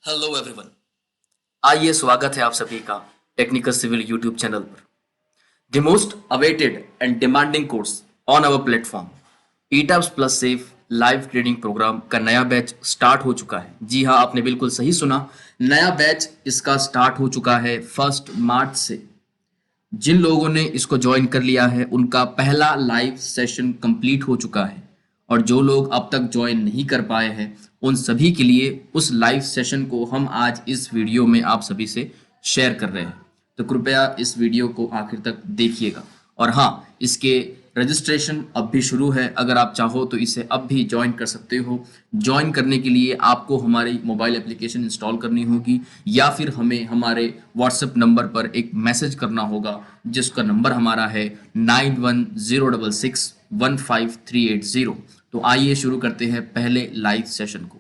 Hello everyone. आइए स्वागत है आप सभी का टेक्निकल सिविल यूट्यूब चैनल पर। The most awaited and demanding course on our platform ETABS plus SAFE live training program का नया बैच स्टार्ट हो चुका है। जी हाँ, आपने बिल्कुल सही सुना, नया बैच इसका स्टार्ट हो चुका है 1 मार्च से। जिन लोगों ने इसको ज्वाइन कर लिया है उनका पहला लाइव सेशन कंप्लीट हो चुका है, और जो लोग अब तक ज्वाइन नहीं कर पाए हैं उन सभी के लिए उस लाइव सेशन को हम आज इस वीडियो में आप सभी से शेयर कर रहे हैं। तो कृपया इस वीडियो को आखिर तक देखिएगा। और हाँ, इसके रजिस्ट्रेशन अब भी शुरू है, अगर आप चाहो तो इसे अब भी ज्वाइन कर सकते हो। ज्वाइन करने के लिए आपको हमारी मोबाइल एप्लीकेशन इंस्टॉल करनी होगी, या फिर हमें हमारे व्हाट्सएप नंबर पर एक मैसेज करना होगा, जिसका नंबर हमारा है 9106615380। तो आइए शुरू करते हैं पहले लाइव सेशन को।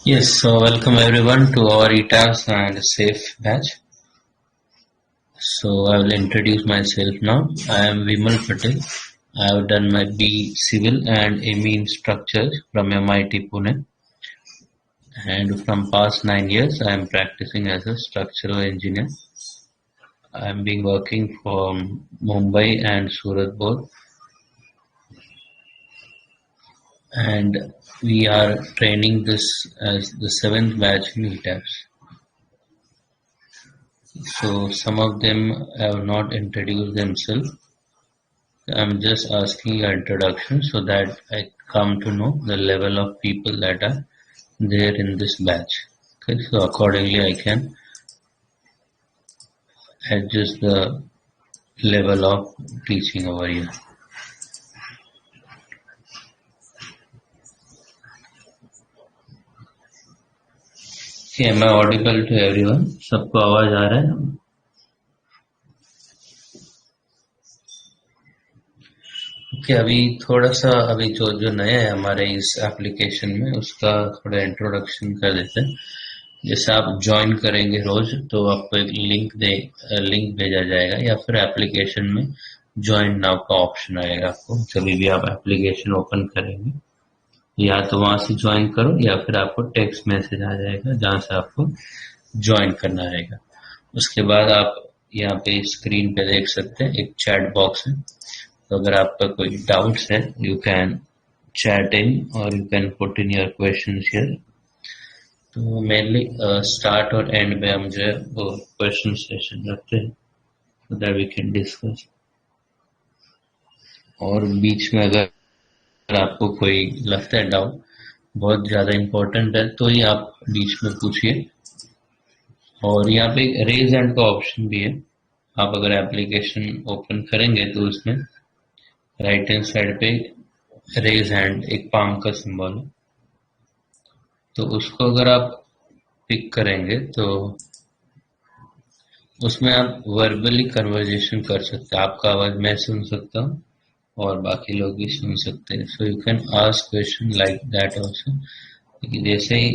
Yes, so welcome everyone to our ETABS and SAFE batch. So I will introduce myself now. I am Vimal Patel. I have done my B Civil and ME in Structures from MIT Pune, and from past 9 years I am practicing as a structural engineer. I am been working from Mumbai and Surat both, and we are training this as the seventh batch in ETABS. So some of them have not introduced themselves. I'm just asking your introduction so that I come to know the level of people that are there in this batch. Okay, so accordingly I can adjust the level of teaching over here. Okay, am I audible to everyone? सबको आवाज आ रहा है? Okay, अभी थोड़ा सा अभी जो जो नया है हमारे इस एप्लीकेशन में उसका थोड़ा इंट्रोडक्शन कर देते हैं। जैसे आप ज्वाइन करेंगे रोज तो आपको एक लिंक भेजा जाएगा, या फिर एप्लीकेशन में ज्वाइन नाउ का ऑप्शन आएगा। आपको जब भी आप एप्लीकेशन ओपन करेंगे या तो वहां से ज्वाइन करो, या फिर आपको टेक्स्ट मैसेज आ जाएगा जहां से आपको ज्वाइन करना रहेगा। उसके बाद आप यहाँ पे स्क्रीन पे देख सकते हैं एक चैट बॉक्स है। तो अगर आपका कोई डाउट्स है you can chat in or you can put in your questions here. तो मेनली स्टार्ट और एंड में हम जो है वो क्वेश्चन सेशन रखते हैं so that we can discuss. और बीच में अगर आपको कोई लगता है डाउट बहुत ज़्यादा इम्पोर्टेंट है तो ही आप बीच में पूछिए। और यहाँ पे रेज हैंड का ऑप्शन भी है। आप अगर एप्लीकेशन ओपन करेंगे तो उसमें राइट हैंड साइड पे रेज हैंड एक पाम का सिंबल है, तो उसको अगर आप पिक करेंगे तो उसमें आप वर्बली कन्वर्जेशन कर सकते हैं। आपका आवाज मैं सुन सकता हूँ और बाकी लोग भी सुन सकते हैं। So you can ask question like that also. जैसे ही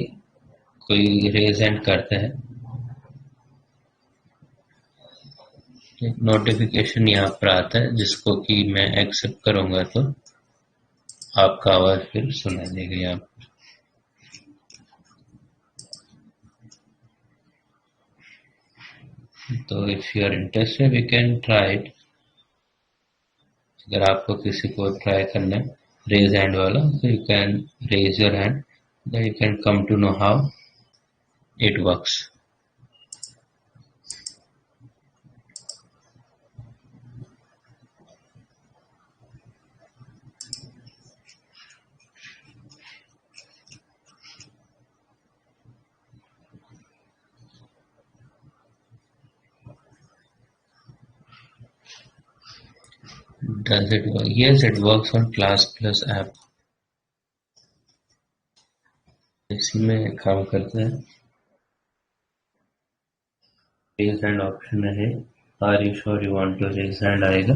कोई रेज हैंड करता है एक नोटिफिकेशन यहाँ पर आता है जिसको कि मैं एक्सेप्ट करूंगा तो आपका आवाज फिर सुनाई देगा यहाँ पर। तो if you are interested we can try it. अगर आपको किसी को ट्राई करना है रेज हैंड वाला तो you can raise your hand, then you can come to know how it works. Does it work? Yes, it works on Class Plus app. इसी में काम करते हैं। रेज हैंड ऑप्शन है, are you sure you want to raise hand आएगा।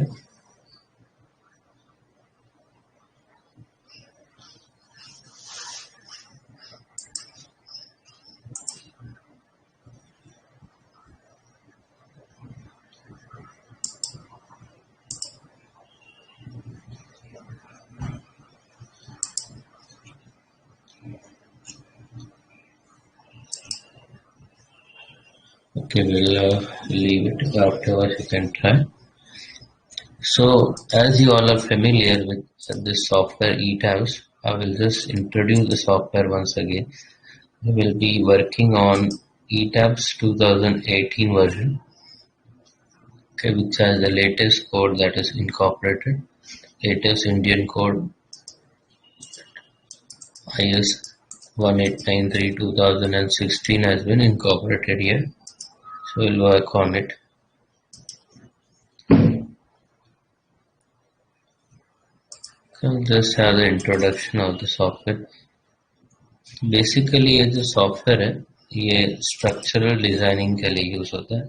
Okay, we'll leave it. Afterwards, you can try. So, as you all are familiar with this software eTabs, I will just introduce the software once again. We will be working on eTabs 2018 version, okay, which has the latest code that is incorporated, latest Indian code IS 1893 2016 has been incorporated here. So we'll work on it. So just have the introduction of the software. Basically ये जो software है ये structural designing के लिए use होता है.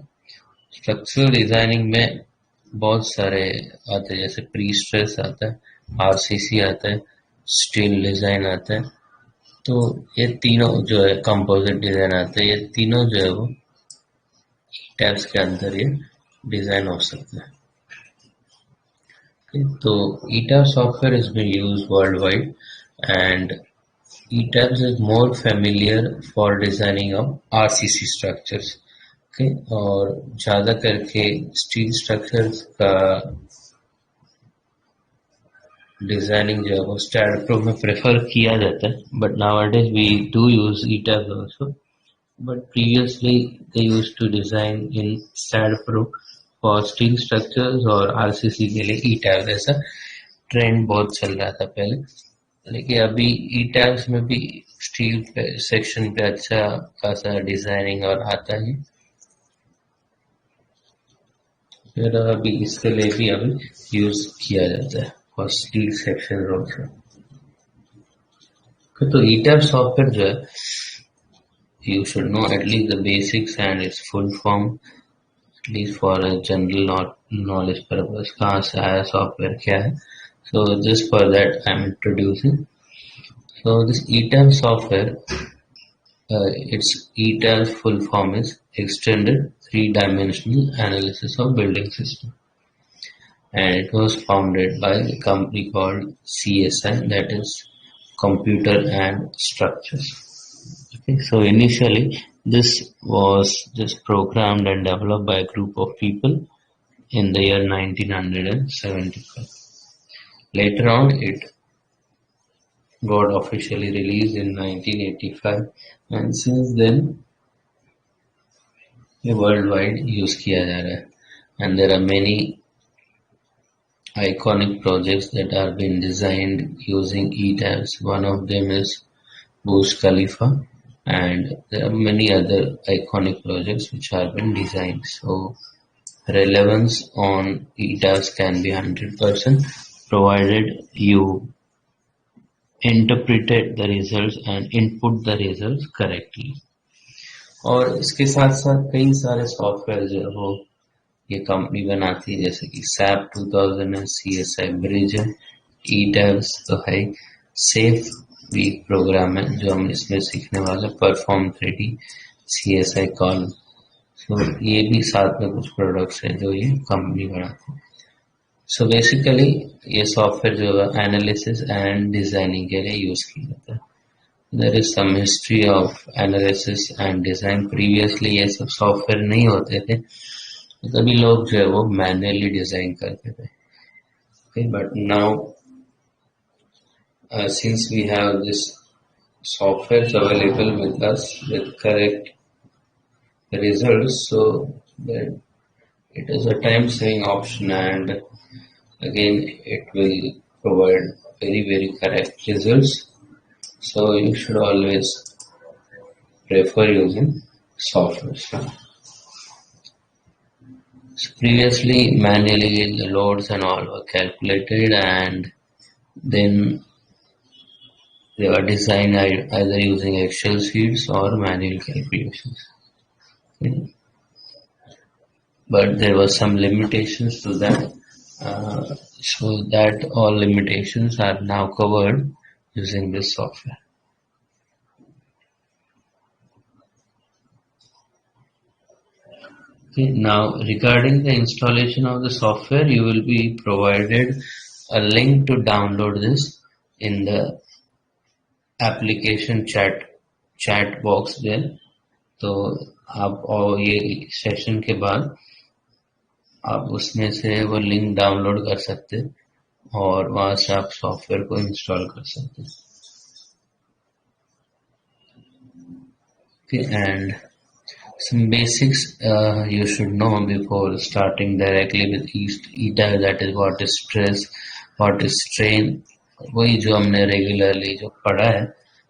Structural designing में बहुत सारे आते हैं, जैसे प्री स्ट्रेस आता है, आरसीसी आता है, स्टील डिजाइन आता है. तो ये तीनों जो है कंपोजिट डिजाइन आते हैं, ये तीनों जो है वो टैब्स के अंदर ये डिजाइन हो सकता है. तो ETABS software has been used worldwide and ETABS is more familiar for designing of RCC structures. Okay, और ज़्यादा करके स्टील स्ट्रक्चर्स का डिजाइनिंग जो है वो स्टैडप्रो में प्रेफर किया जाता है, but nowadays we do use ETABS also. But previously they used to design in STADPro for steel structures और RCC के लिए ETABS. ऐसा ट्रेंड बहुत चल रहा था पहले, लेकिन अभी ETABS में भी स्टील सेक्शन पे अच्छा खासा डिजाइनिंग और आता है. फिर अभी इसके लिए भी अभी यूज किया जाता है फॉर स्टील सेक्शन ऑल्सो. तो ETABS सॉफ्टवेयर जो है you should know at least the basics and its full form, at least for a general knowledge purpose. कहाँ से आया सॉफ्टवेयर क्या है. So just for that I'm introducing. So this ETABS software, its ETABS full form is Extended Three-Dimensional Analysis of Building System, and it was founded by a company called CSI, that is Computer and Structures. Okay, so initially this was just programmed and developed by a group of people in the year 1975. Later on it got officially released in 1985, and since then worldwide use किया जा रहा है. And there are many iconic projects that are being designed using ETABS. One of them is Burj Khalifa, and there are many other iconic projects which have been designed. So relevance on ETABS can be 100% provided you interpreted the results and input the results correctly. और इसके साथ साथ कई सारे software जो हो ये company बनाती है, जैसे कि SAP 2000 है, CSI ब्रिज है, ETABS तो है, सेफ भी प्रोग्राम है जो हम इसमें सीखने वाले, परफॉर्म 3D, CSI कॉल. सो ये भी साथ में कुछ प्रोडक्ट्स है जो ये कंपनी बनाती है. सो बेसिकली ये सॉफ्टवेयर जो है एनालिसिस एंड डिजाइनिंग के लिए यूज किया जाता है. There is some history of analysis and design. Previously ये सब सॉफ्टवेयर नहीं होते थे, तभी लोग जो है वो मैन्युअली डिजाइन करते थे. But now since we have this software available with us with correct results, so that it is a time saving option, and again it will provide very correct results. So you should always prefer using software. So previously manually the loads and all were calculated, and then they were designed either using Excel sheets or manual calculations. Okay. But there were some limitations to that, so that all limitations are now covered using this software. Okay, now regarding the installation of the software, you will be provided a link to download this in the application chat box there. तो आप और ये session के बाद आप उसमें से वो लिंक डाउनलोड कर सकते और वहां से आप सॉफ्टवेयर को इंस्टॉल कर सकते हैं। And some basics you should know before starting directly with ETA, that is what is stress, what is strain। वही जो हमने रेगुलरली जो पढ़ा है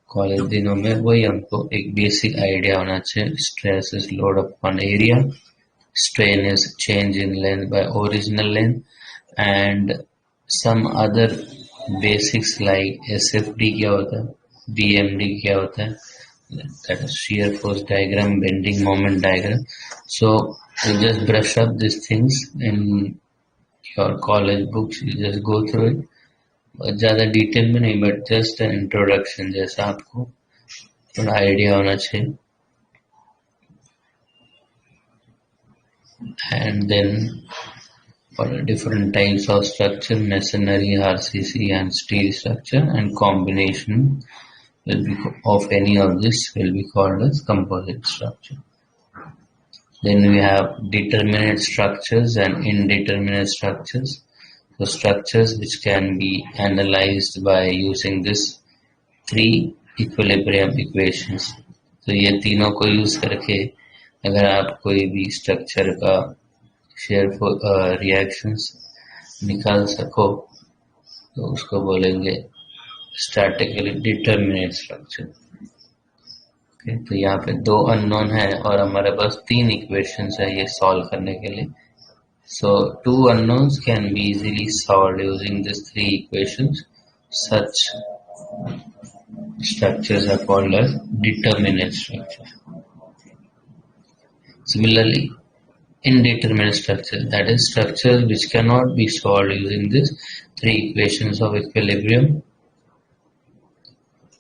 कॉलेज दिनों में, वही हमको एक बेसिक आइडिया होना चाहिए। Stress is load upon area, strain is change in length by original length, and some other basics like SFD क्या होता है, BMD क्या होता है, that is shear force diagram, bending moment diagram। So you just brush up these things in your college books, you just go through it, और ज़्यादा detail में नहीं, बट जस्ट इंट्रोडक्शन जैसा आपको थोड़ा आइडिया होना चाहिए। And then for different types of structure, masonry, RCC and steel structure, and combination will be of any of this will be called as composite structure. Then we have determinate structures and indeterminate structures. So structures which can be analyzed by using this three equilibrium equations। तो ये तीनों को use करके अगर आप कोई भी structure का शेयर रिएक्शंस निकाल सको तो उसको बोलेंगे स्टैटिकली डिटरमिनेट स्ट्रक्चर। तो यहाँ पे दो अननोन है और हमारे पास तीन इक्वेशंस है ये सॉल्व करने के लिए। So two unknowns can be easily solve using this three equations. Such structures are called as determinate structure। Similarly, indeterminate structure, that is structures which cannot be solved using these three equations of equilibrium।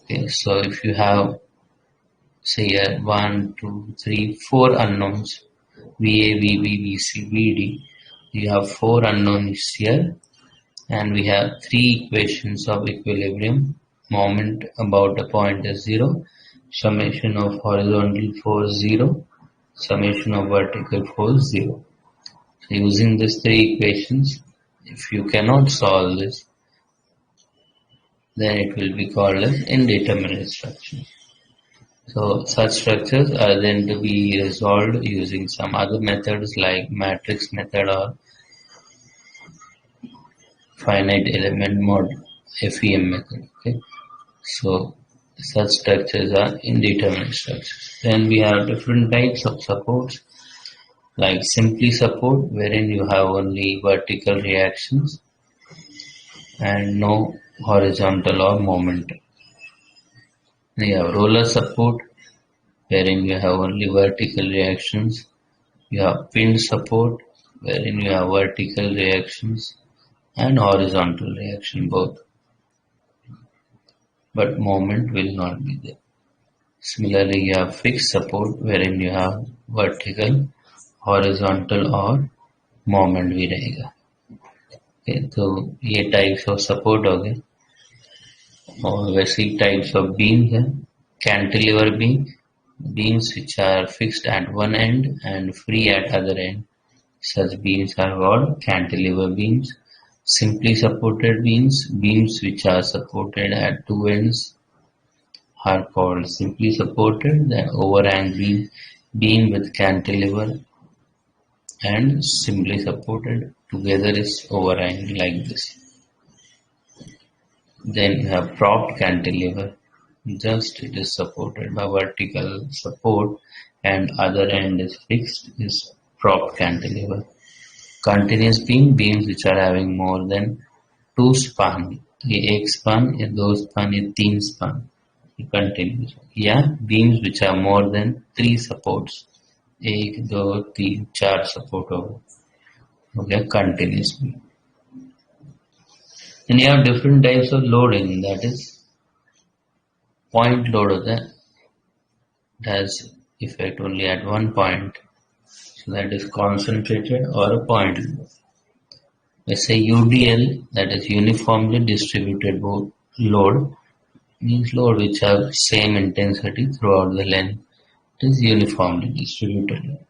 Okay, so if you have say here 1 2 3 4 unknowns, VA, VB, VC, VD, you have four unknowns here, and we have three equations of equilibrium: moment about a point is 0, summation of horizontal force 0, summation of vertical force 0। So using these three equations, if you cannot solve this, then it will be called as indeterminate structure। So such structures are then to be resolved using some other methods like matrix method or finite element model, FEM method। Okay, so such structures are indeterminate structures। Then we have different types of supports, like simply support, wherein you have only vertical reactions and no horizontal or moment। You have roller support, wherein you have only vertical reactions. You have pinned support, wherein you have vertical reactions and horizontal reaction both, but moment will not be there। Similarly, you have fixed support, wherein you have vertical, horizontal और moment भी रहेगा। Okay, तो ये types of support हो गए। और वैसे ही types of beams है। Cantilever beam, beams which are fixed at one end and free at other end, such beams are called cantilever beams। Simply supported beams, beams which are supported at two ends are called simply supported। Then overhang beam, beam with cantilever and simply supported together is overhang like this। Then you have propped cantilever, just it is supported by vertical support and other end is fixed, is propped cantilever। Continuous beam, beams which are having more than two span, ये एक span, ये दो span, ये तीन span, ये continuous। या beams which are more than three supports, एक दो तीन चार सपोर्ट हो गया continuous beam। Then you have different types of loading, that is point load होता है, it has effect only at one point, so that is concentrated or a point load। वैसे UDL, that is uniformly distributed load, means load which have same intensity throughout the length It is uniformly distributed load.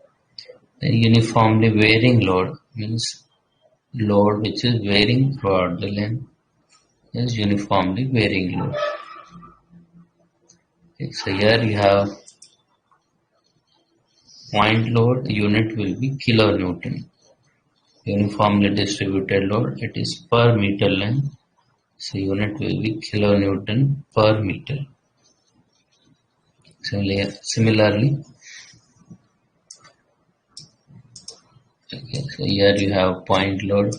The uniformly varying load means load which is varying throughout the length is uniformly varying load. Okay, so here you have point load, unit will be kilonewton. Uniformly distributed load, it is per meter length, so unit will be kilonewton per meter. Similarly, okay, so here you have point load,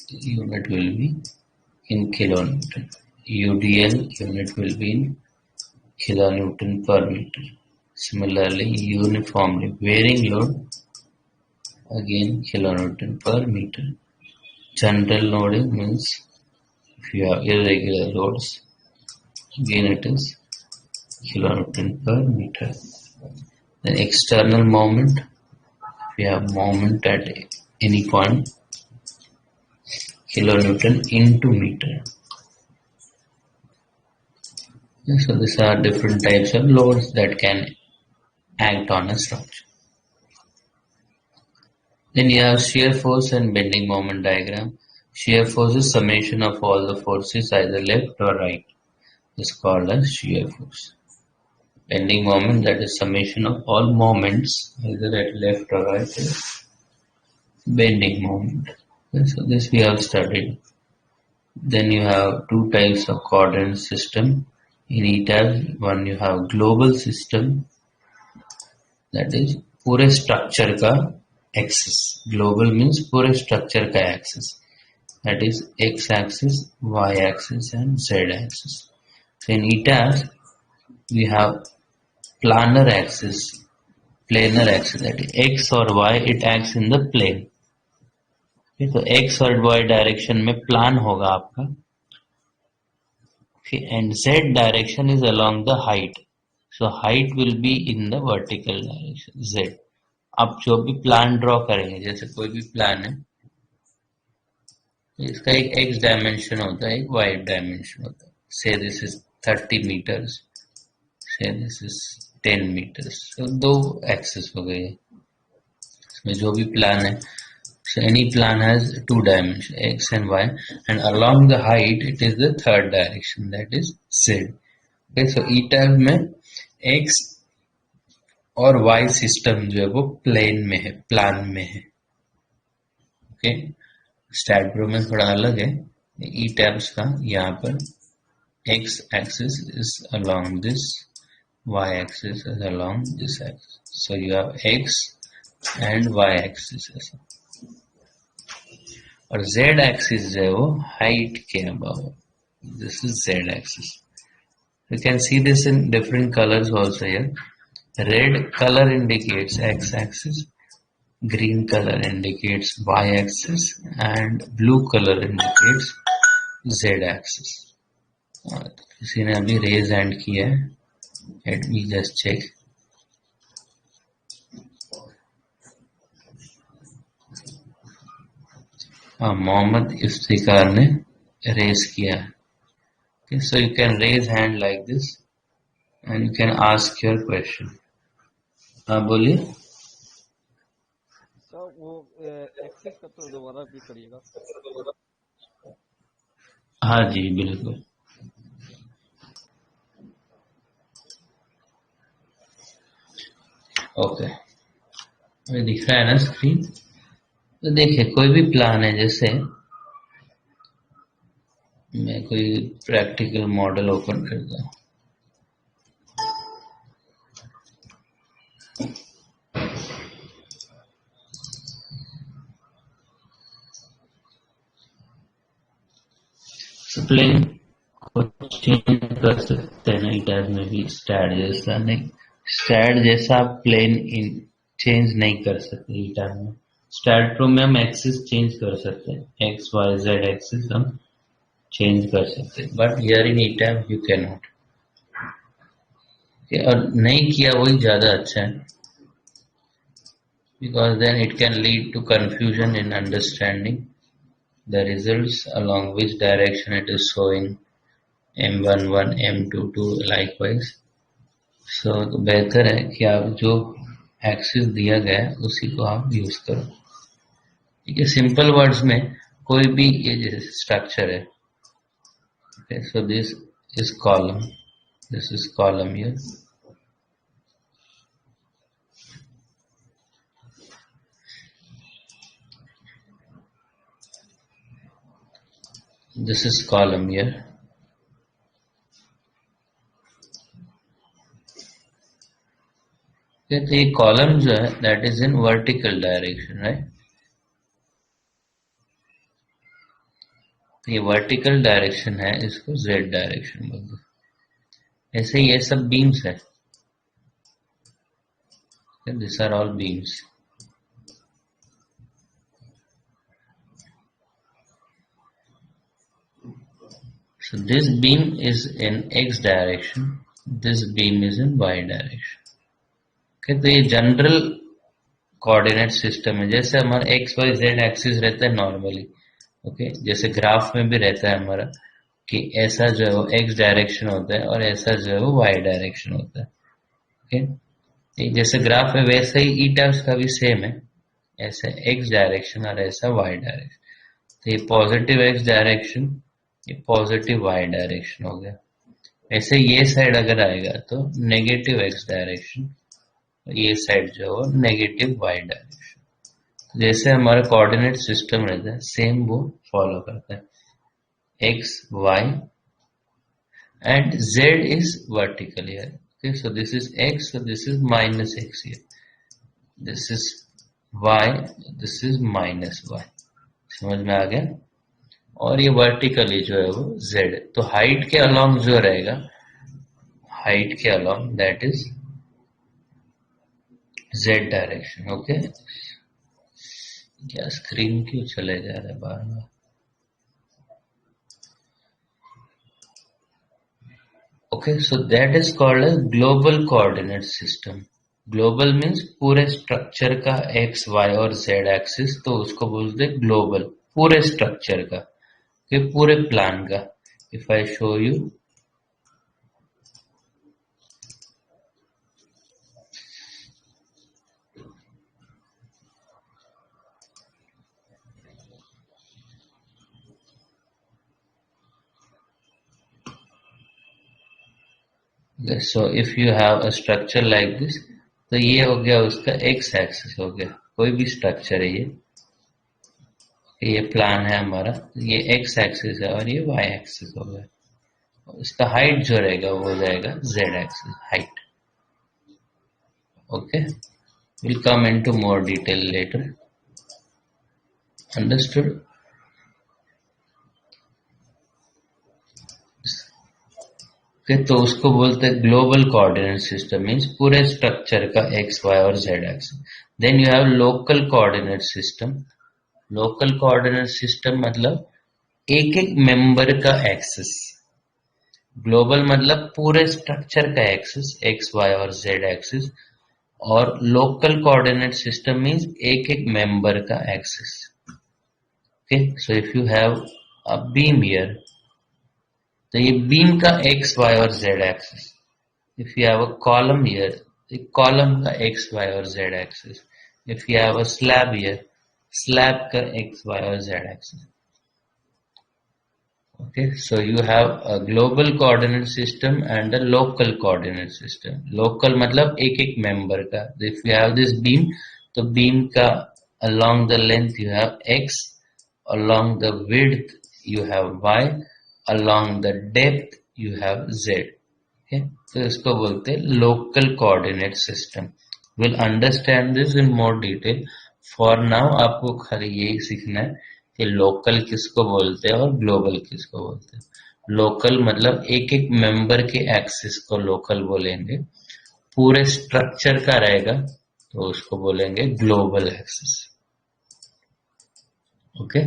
unit will be in kilonewton. UDL unit will be in kilonewton per meter. Similarly, uniformly varying load, again kilonewton per meter. General loading means if you have irregular loads, again it is kilonewton per meter. Then external moment, if you have moment at any point, kilonewton into meter. So these are different types of loads that can act on a structure. Then you have shear force and bending moment diagram. Shear force is summation of all the forces either left or right. Is called as shear force. Bending moment, that is summation of all moments either at left or right, is bending moment. Okay, so this we have studied. Then you have two types of coordinate system. In ETABS, one you have global system, that is पूरे structure का axis. Global means पूरे structure का axis. That is x axis, y axis and z axis. So in ETABS, we have planar axis, that is x or y, it acts in the plane. Okay, तो x और y direction में plan होगा आपका. Okay, and z direction is along the height. So height will be in the vertical direction, z. आप जो भी plan draw करेंगे, जैसे कोई भी प्लान है, इसका एक x डायमेंशन होता है, एक y डायमेंशन होता है. Say this is 30 meters, say this is 10 meters. So दो एक्सिस हो गए. इसमें जो भी प्लान है, so any plan has two dimensions, x and y, and along the height it is the third direction, that is z. Okay, so ETABS में x और y system जो है वो प्लेन में है, प्लान में है. ओके, स्टैट-प्रो में थोड़ा अलग है. ETABS का यहाँ पर x axis is along this, y axis is along this axis. So you have x and y axis ऐसा. और z axis जो है वो height के above. This is z axis. You can see this in different colors also here. Red color indicates x axis, green color indicates y axis, and blue color indicates z axis. किसी ने अभी raise hand किया है. Let me just check. Mohammad Iftikhar ने raise किया है. Okay, so you can raise hand like this and you can ask your question. हाँ बोलिए. वो एक्सेस का तो दोबारा रिपीट करिएगा. हाँ जी बिल्कुल. ओके, अभी दिख रहा है ना स्क्रीन. तो देखिए कोई भी प्लान है, जैसे मैं कोई प्रैक्टिकल मॉडल ओपन करता हूँ. प्लेन को चेंज कर सकते हैं ना ETABS में भी. स्टैट जैसा नहीं, स्टैट जैसा आप प्लेन चेंज नहीं कर सकते ETABS में. स्टैट-प्रो में हम एक्सिस चेंज कर सकते हैं, एक्स वाई जेड एक्सिस हम चेंज कर सकते हैं, but here in ETABS you can not. और नहीं किया वही ज्यादा अच्छा है, because then it can lead to confusion in understanding the results along which direction it is showing, M11, M22 likewise. तो बेहतर है कि आप जो एक्सिस दिया गया है उसी को आप यूज करो। ठीक है, सिंपल वर्ड्स में कोई भी ये जैसे स्ट्रक्चर है, okay, so this is column, this is column here, this is column here, okay, तो ये कॉलम जो है that is in vertical direction, right. तो ये वर्टिकल डायरेक्शन है, इसको जेड डायरेक्शन बोल दो। ऐसे ही ये सब बीम्स है, this are all beams. So this beam is in x direction, this beam is in y direction. Okay, तो ये जनरल कोऑर्डिनेट सिस्टम है, जैसे हमारा एक्स वाई जेड एक्सिस रहता है नॉर्मली। ओके, जैसे ग्राफ में भी रहता है हमारा कि ऐसा जो है वो एक्स डायरेक्शन होता है और ऐसा जो है वो वाई डायरेक्शन होता है। ओके, जैसे ग्राफ है वैसे ही ई टाइप्स का भी सेम है, ऐसे एक्स डायरेक्शन और ऐसा वाई डायरेक्शन। तो ये पॉजिटिव एक्स डायरेक्शन, ये पॉजिटिव वाई डायरेक्शन हो गया। ऐसे ये साइड अगर आएगा तो नेगेटिव एक्स डायरेक्शन, ये साइड जो है वो नेगेटिव वाई डायरेक्शन। तो जैसे हमारा कोऑर्डिनेट सिस्टम रहता है सेम वो फॉलो करता है, X Y and Z is vertical here. Okay, so this is X, so this is minus X here, this is Y, this is minus Y. समझ में आ गया। और ये वर्टिकली जो है वो z, तो हाइट के अलोंग जो रहेगा, हाइट के along that is z direction. Okay, क्या स्क्रीन क्यों चले जा रहा है बार बार। Okay, so that is called as global coordinate system. Global means पूरे स्ट्रक्चर का एक्स वाई और जेड एक्सिस, तो उसको बोलते हैं ग्लोबल, पूरे स्ट्रक्चर का, कि पूरे प्लान का। If I show you, so if you have a structure like this, तो ये हो गया उसका एक्स एक्सिस हो गया, कोई भी स्ट्रक्चर है ये प्लान है हमारा, ये एक्स एक्सिस है और ये वाई एक्सिस हो गया। इसका हाइट जो रहेगा वो हो जाएगा Z axis height. Okay, will come into more detail later. Understood. Okay, तो उसको बोलते हैं ग्लोबल कोऑर्डिनेट सिस्टम, मीन्स पूरे स्ट्रक्चर का एक्स वाई और Z axis. Then you have local coordinate system. Local coordinate system मतलब एक एक मेंबर का एक्सिस। ग्लोबल मतलब पूरे स्ट्रक्चर का एक्सिस, एक्स वाई और जेड एक्सिस, और लोकल कोऑर्डिनेट सिस्टम मीन्स एक एक मेंबर का axis. Okay, so if you have a beam here, तो ये बीम का एक्स वाई और Z axis. If you have a column here, column का एक्स वाई और Z axis. If you have a slab here, slab का X Y और Z axis. Okay, so you have a global coordinate system and a local coordinate system. Local मतलब एक एक member का। If you have this beam, तो beam का along the length you have x, along the width you have y, along the depth you have z. Okay, तो इसको बोलते हैं local coordinate system. We'll understand this in more detail. For now आपको खाली यही सीखना है कि लोकल किसको बोलते हैं और ग्लोबल किसको बोलते हैं। लोकल मतलब एक एक मेंबर के एक्सिस को लोकल बोलेंगे, पूरे स्ट्रक्चर का रहेगा तो उसको बोलेंगे global axis. Okay,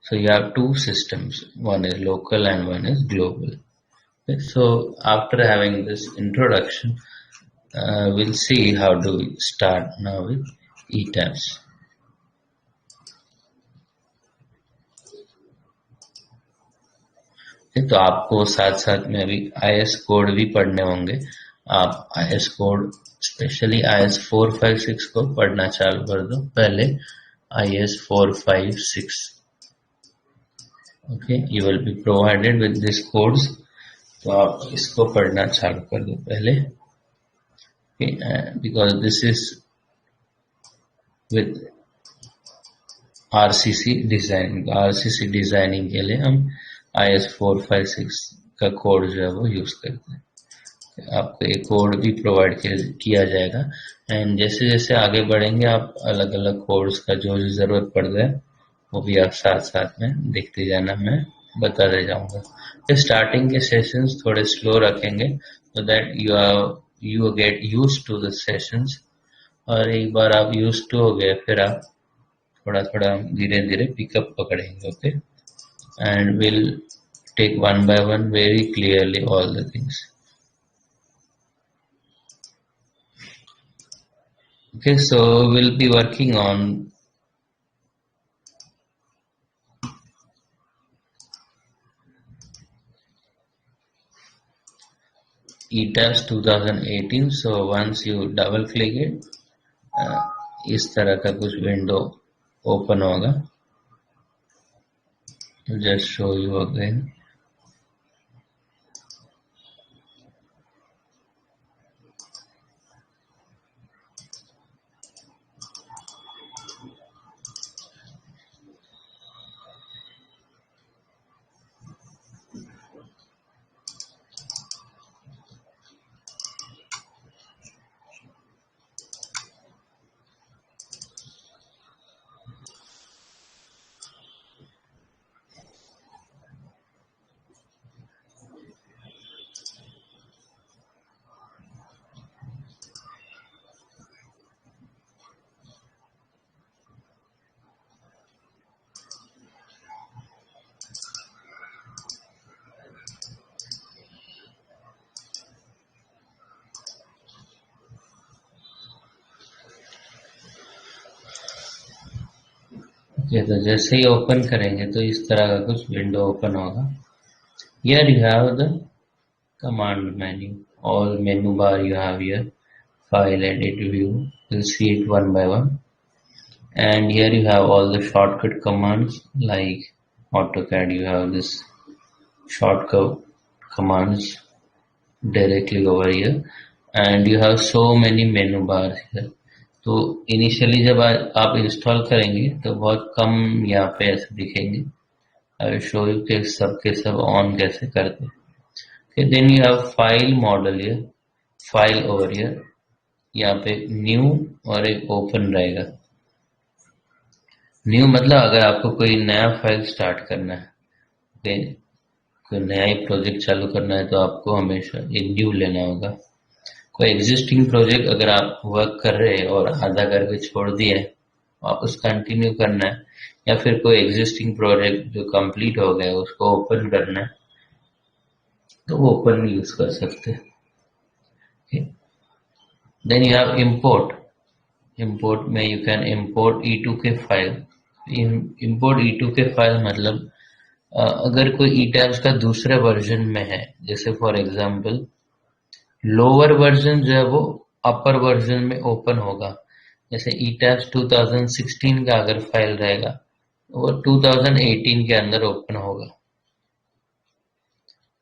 so you have two systems, one is local and one is global. So after having this introduction, we'll see how do we start now with ETABS. तो आपको साथ साथ में अभी IS कोड भी पढ़ने होंगे, आप IS कोड स्पेशली IS 456 को पढ़ना चालू कर दो पहले। IS 456, okay, you will be provided with this codes. तो आप इसको पढ़ना चालू कर दो पहले, because this is with RCC designing. RCC designing के लिए हम IS 456 का कोड जो है वो यूज करते हैं। आपको एक कोड भी प्रोवाइड किया जाएगा, एंड जैसे जैसे आगे बढ़ेंगे आप अलग अलग कोड्स का जो जो जरूरत पड़ जाए वो भी आप साथ साथ में देखते जाना, मैं बताते जाऊंगा। फिर स्टार्टिंग के सेशंस थोड़े स्लो रखेंगे so that you get use to the sessions, और एक बार आप यूज टू हो गए फिर आप थोड़ा थोड़ा धीरे धीरे पिकअप पकड़ेंगे, okay, and will take one by one very clearly all the things. Okay, so we'll be working on ETABS 2018. So once you double click it, इस तरह का कुछ विंडो ओपन होगा। Just show you again. Okay, तो जैसे ही open करेंगे तो इस तरह का कुछ विंडो ओपन होगा। Here you have the command menu, all menu bar you have here, file, edit, view. You'll see it one by one. And here you have all the shortcut commands like AutoCAD. You have this shortcut commands directly over here, and you have so many menu bars here. तो initially जब आप install करेंगे तो बहुत कम यहाँ पे ऐसे दिखेंगे। आई विल शो यू कि सब के सब ऑन कैसे करते हैं। Then you have file model here, file over here, यहाँ पे न्यू और एक ओपन रहेगा। न्यू मतलब अगर आपको कोई नया फाइल स्टार्ट करना है, कोई नया ही प्रोजेक्ट चालू करना है तो आपको हमेशा ये न्यू लेना होगा। कोई एग्जिस्टिंग प्रोजेक्ट अगर आप वर्क कर रहे हैं और आधा करके छोड़ दिए वापस कंटिन्यू करना है, या फिर कोई एग्जिस्टिंग प्रोजेक्ट जो कंप्लीट हो गया उसको ओपन करना है तो वो ओपन यूज कर सकते हैं। Then you have import. Import में you can import E2K file. Import E2K file मतलब अगर कोई ETABS का दूसरे वर्जन में है, जैसे फॉर एग्जांपल लोअर वर्जन जो है वो अपर वर्जन में ओपन होगा। जैसे ETABS 2016 का अगर फाइल रहेगा वो 2018 के अंदर ओपन होगा,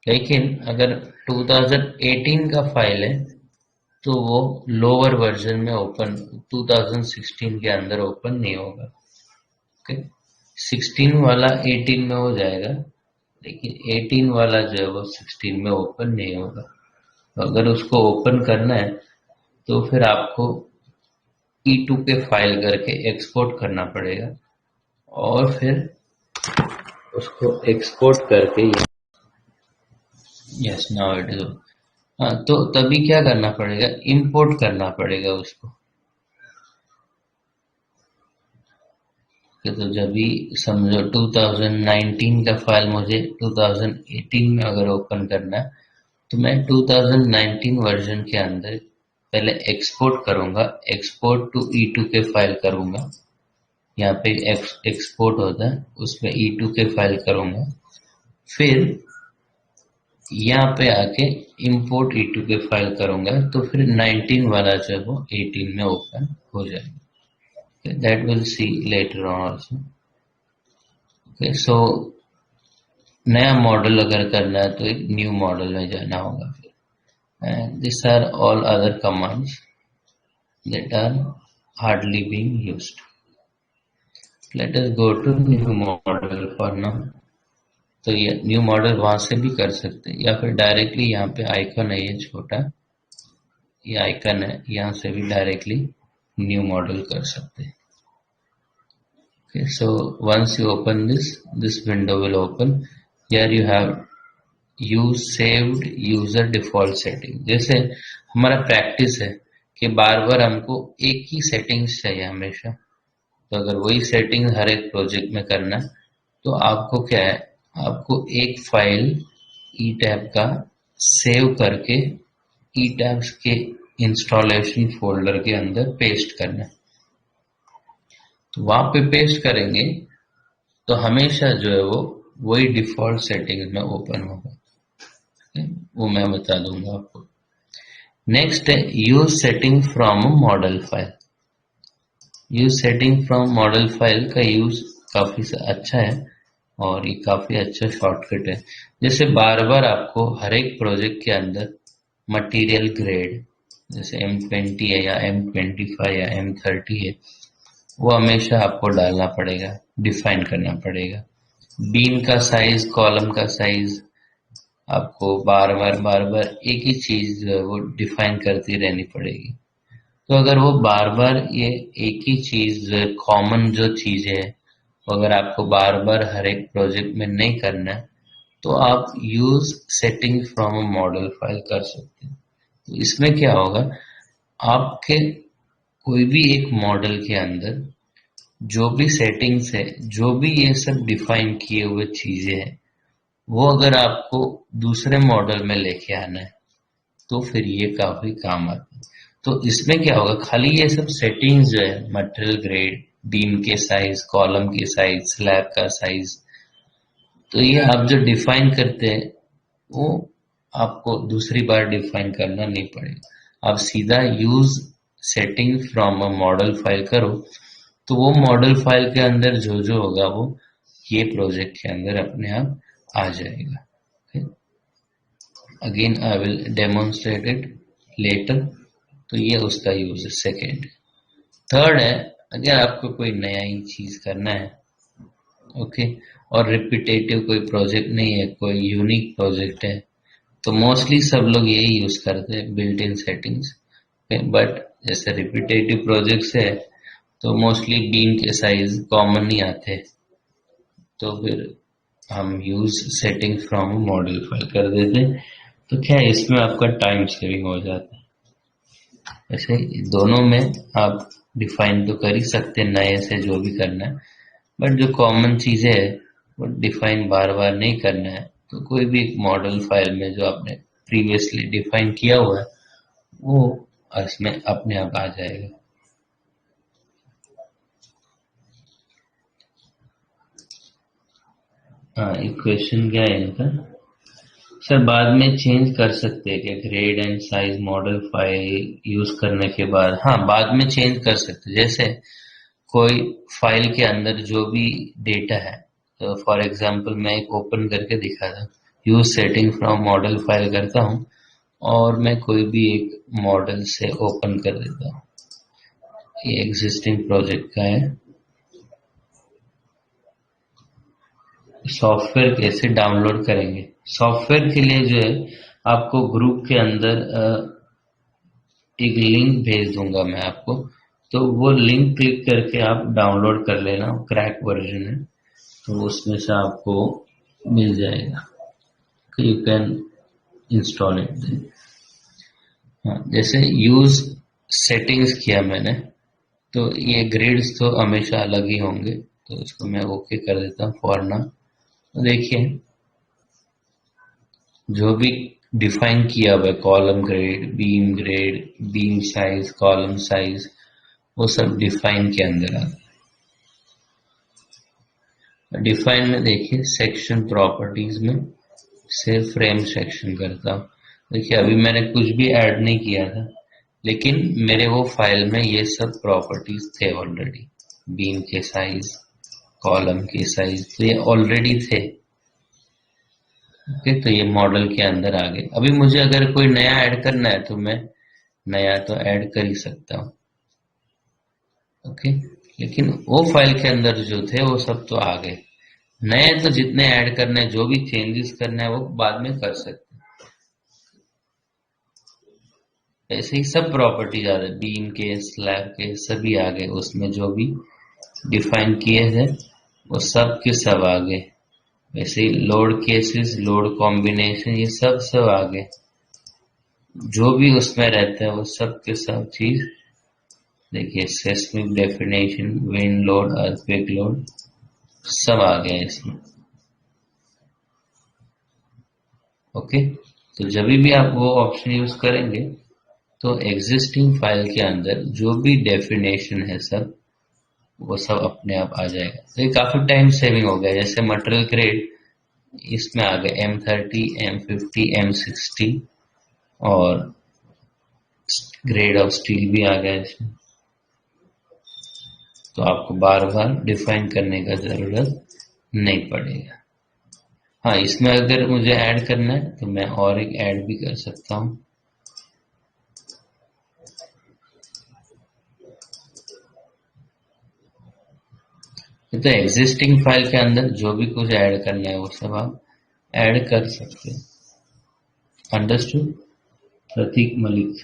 लेकिन अगर 2018 का फाइल है तो वो लोअर वर्जन में ओपन 2016 के अंदर ओपन नहीं होगा। ओके, 16 वाला 18 में हो जाएगा, लेकिन 18 वाला जो है वो 16 में ओपन नहीं होगा। अगर उसको ओपन करना है तो फिर आपको E2K फाइल करके एक्सपोर्ट करना पड़ेगा, और फिर उसको एक्सपोर्ट करके यस नाउ इट इज, हाँ, तो तभी क्या करना पड़ेगा, इंपोर्ट करना पड़ेगा उसको। तो जब भी समझो 2019 का फाइल मुझे 2018 में अगर ओपन करना है तो मैं 2019 वर्जन के अंदर पहले एक्सपोर्ट करूंगा, एक्सपोर्ट टू E2K फाइल करूंगा। यहाँ पे एक्सपोर्ट होता है, उसमें E2K फाइल करूंगा, फिर यहाँ पे आके इंपोर्ट E2K फाइल करूंगा तो फिर 19 वाला जो है वो 18 में ओपन हो जाएगा। That will see letter on also. Okay, so नया मॉडल अगर करना है तो एक न्यू मॉडल में जाना होगा फिर। And this are all other commands that are hardly being used. Let us go to new model for now. तो ये न्यू मॉडल वहां से भी कर सकते हैं या फिर डायरेक्टली यहाँ पे आइकन है ये छोटा, ये आइकन है, यहाँ से भी डायरेक्टली न्यू मॉडल कर सकते हैं। Okay, so once you open this window will open. Here you have use saved user default setting. जैसे हमारा प्रैक्टिस है कि बार बार हमको एक ही सेटिंग्स चाहिए हमेशा, तो अगर वही सेटिंग हर एक प्रोजेक्ट में करना है तो आपको क्या है, आपको एक फाइल ई टैब का सेव करके ई टैब्स के इंस्टॉलेशन फोल्डर के अंदर पेस्ट करना है। तो वहां पे पेस्ट करेंगे तो हमेशा जो है वो वही डिफॉल्ट सेटिंग में ओपन होगा, वो मैं बता दूंगा आपको। नेक्स्ट है use setting from model file. Use setting from model file का यूज काफी अच्छा है और ये काफी अच्छा शॉर्टकट है। जैसे बार बार आपको हर एक प्रोजेक्ट के अंदर मटेरियल ग्रेड जैसे M20 है या M25 या M30 है, वो हमेशा आपको डालना पड़ेगा, डिफाइन करना पड़ेगा। बीम का साइज, कॉलम का साइज, आपको बार बार एक ही चीज जो है वो डिफाइन करती रहनी पड़ेगी। तो अगर वो बार बार ये एक ही चीज कॉमन जो चीज है, अगर आपको बार बार हर एक प्रोजेक्ट में नहीं करना है तो आप use setting from a model file कर सकते हैं। तो इसमें क्या होगा, आपके कोई भी एक मॉडल के अंदर जो भी सेटिंग्स है, जो भी ये सब डिफाइन किए हुए चीजें हैं, वो अगर आपको दूसरे मॉडल में लेके आना है तो फिर ये काफी काम आता है। तो इसमें क्या होगा, खाली ये सब सेटिंग्स जो है मटेरियल ग्रेड, बीम के साइज, कॉलम के साइज, स्लैब का साइज, तो ये आप जो डिफाइन करते हैं वो आपको दूसरी बार डिफाइन करना नहीं पड़ेगा। आप सीधा use setting from a model file करो तो वो मॉडल फाइल के अंदर जो जो होगा वो ये प्रोजेक्ट के अंदर अपने आप आ जाएगा। Again I will demonstrate it later. तो ये उसका यूज है सेकेंड। थर्ड है, अगर आपको कोई नया ही चीज करना है, ओके, और रिपीटेटिव कोई प्रोजेक्ट नहीं है, कोई यूनिक प्रोजेक्ट है, तो मोस्टली सब लोग यही यूज करते हैं बिल्ट इन सेटिंग्स। बट जैसे रिपीटेटिव प्रोजेक्ट्स है तो मोस्टली बीम के साइज कॉमन नहीं आते, तो फिर हम use setting from model file कर देते हैं। तो क्या है, इसमें आपका टाइम सेविंग हो जाता है। वैसे दोनों में आप डिफाइन तो कर ही सकते हैं नए से जो भी करना है, बट जो कॉमन चीजें है वो डिफाइन बार बार नहीं करना है, तो कोई भी एक मॉडल फाइल में जो आपने प्रीवियसली डिफाइन किया हुआ है वो इसमें अपने आप आ जाएगा। हाँ, एक क्वेश्चन क्या है इनका, सर बाद में चेंज कर सकते हैं क्या grade and size model file use करने के बाद? हाँ, बाद में चेंज कर सकते हैं। जैसे कोई फाइल के अंदर जो भी डेटा है, तो फॉर एग्जांपल मैं एक ओपन करके दिखा था, use setting from model file करता हूँ और मैं कोई भी एक मॉडल से ओपन कर देता हूँ। ये एग्जिस्टिंग प्रोजेक्ट का है। सॉफ्टवेयर कैसे डाउनलोड करेंगे? सॉफ्टवेयर के लिए जो है आपको ग्रुप के अंदर एक लिंक भेज दूंगा मैं आपको, तो वो लिंक क्लिक करके आप डाउनलोड कर लेना, क्रैक वर्जन है तो उसमें से आपको मिल जाएगा, यू कैन इंस्टॉल इट। हाँ, जैसे यूज सेटिंग्स किया मैंने, तो ये ग्रिड्स तो हमेशा अलग ही होंगे, तो इसको मैं ओके कर देता हूँ फॉर नाउ। तो देखिए जो भी डिफाइन किया हुआ है, column grade, beam size, column size, वो सब डिफाइन के अंदर आता है। डिफाइन में देखिए सेक्शन प्रॉपर्टीज में से फ्रेम सेक्शन करता हूँ। देखिए अभी मैंने कुछ भी ऐड नहीं किया था, लेकिन मेरे वो फाइल में ये सब प्रॉपर्टीज थे ऑलरेडी, बीम के साइज, कॉलम के साइज, तो ये ऑलरेडी थे। ओके, तो ये मॉडल के अंदर आ गए। अभी मुझे अगर कोई नया ऐड करना है तो मैं नया तो ऐड कर ही सकता हूँ। ओके, लेकिन वो फाइल के अंदर जो थे वो सब तो आ गए। नए तो जितने ऐड करने हैं, जो भी चेंजेस करना है वो बाद में कर सकते हैं। ऐसे ही सब प्रॉपर्टीज आ गए, बीम के, स्लैब के, सभी आ गए। उसमें जो भी डिफाइन किए थे वो सब के सब आ गए। वैसे ही लोड केसेस, लोड कॉम्बिनेशन, ये सब सब आ गए। जो भी उसमें रहता है वो सब के सब चीज देखिए, seismic definition, wind load, earthquake load, सब आ गया इसमें। ओके, तो जब भी आप वो ऑप्शन यूज करेंगे तो एग्जिस्टिंग फाइल के अंदर जो भी डेफिनेशन है सब, वो सब अपने आप आ जाएगा। तो ये काफी टाइम सेविंग हो गया। जैसे मटेरियल ग्रेड इसमें आ गए M30, M50, M60, और ग्रेड ऑफ स्टील भी आ गया इसमें। तो आपको बार बार डिफाइन करने का जरूरत नहीं पड़ेगा। हाँ, इसमें अगर मुझे ऐड करना है तो मैं और एक ऐड भी कर सकता हूँ। तो एग्जिस्टिंग फाइल के अंदर जो भी कुछ ऐड करना है वो सब आप ऐड कर सकते हैं। अंडरस्टूड? प्रतीक मलिक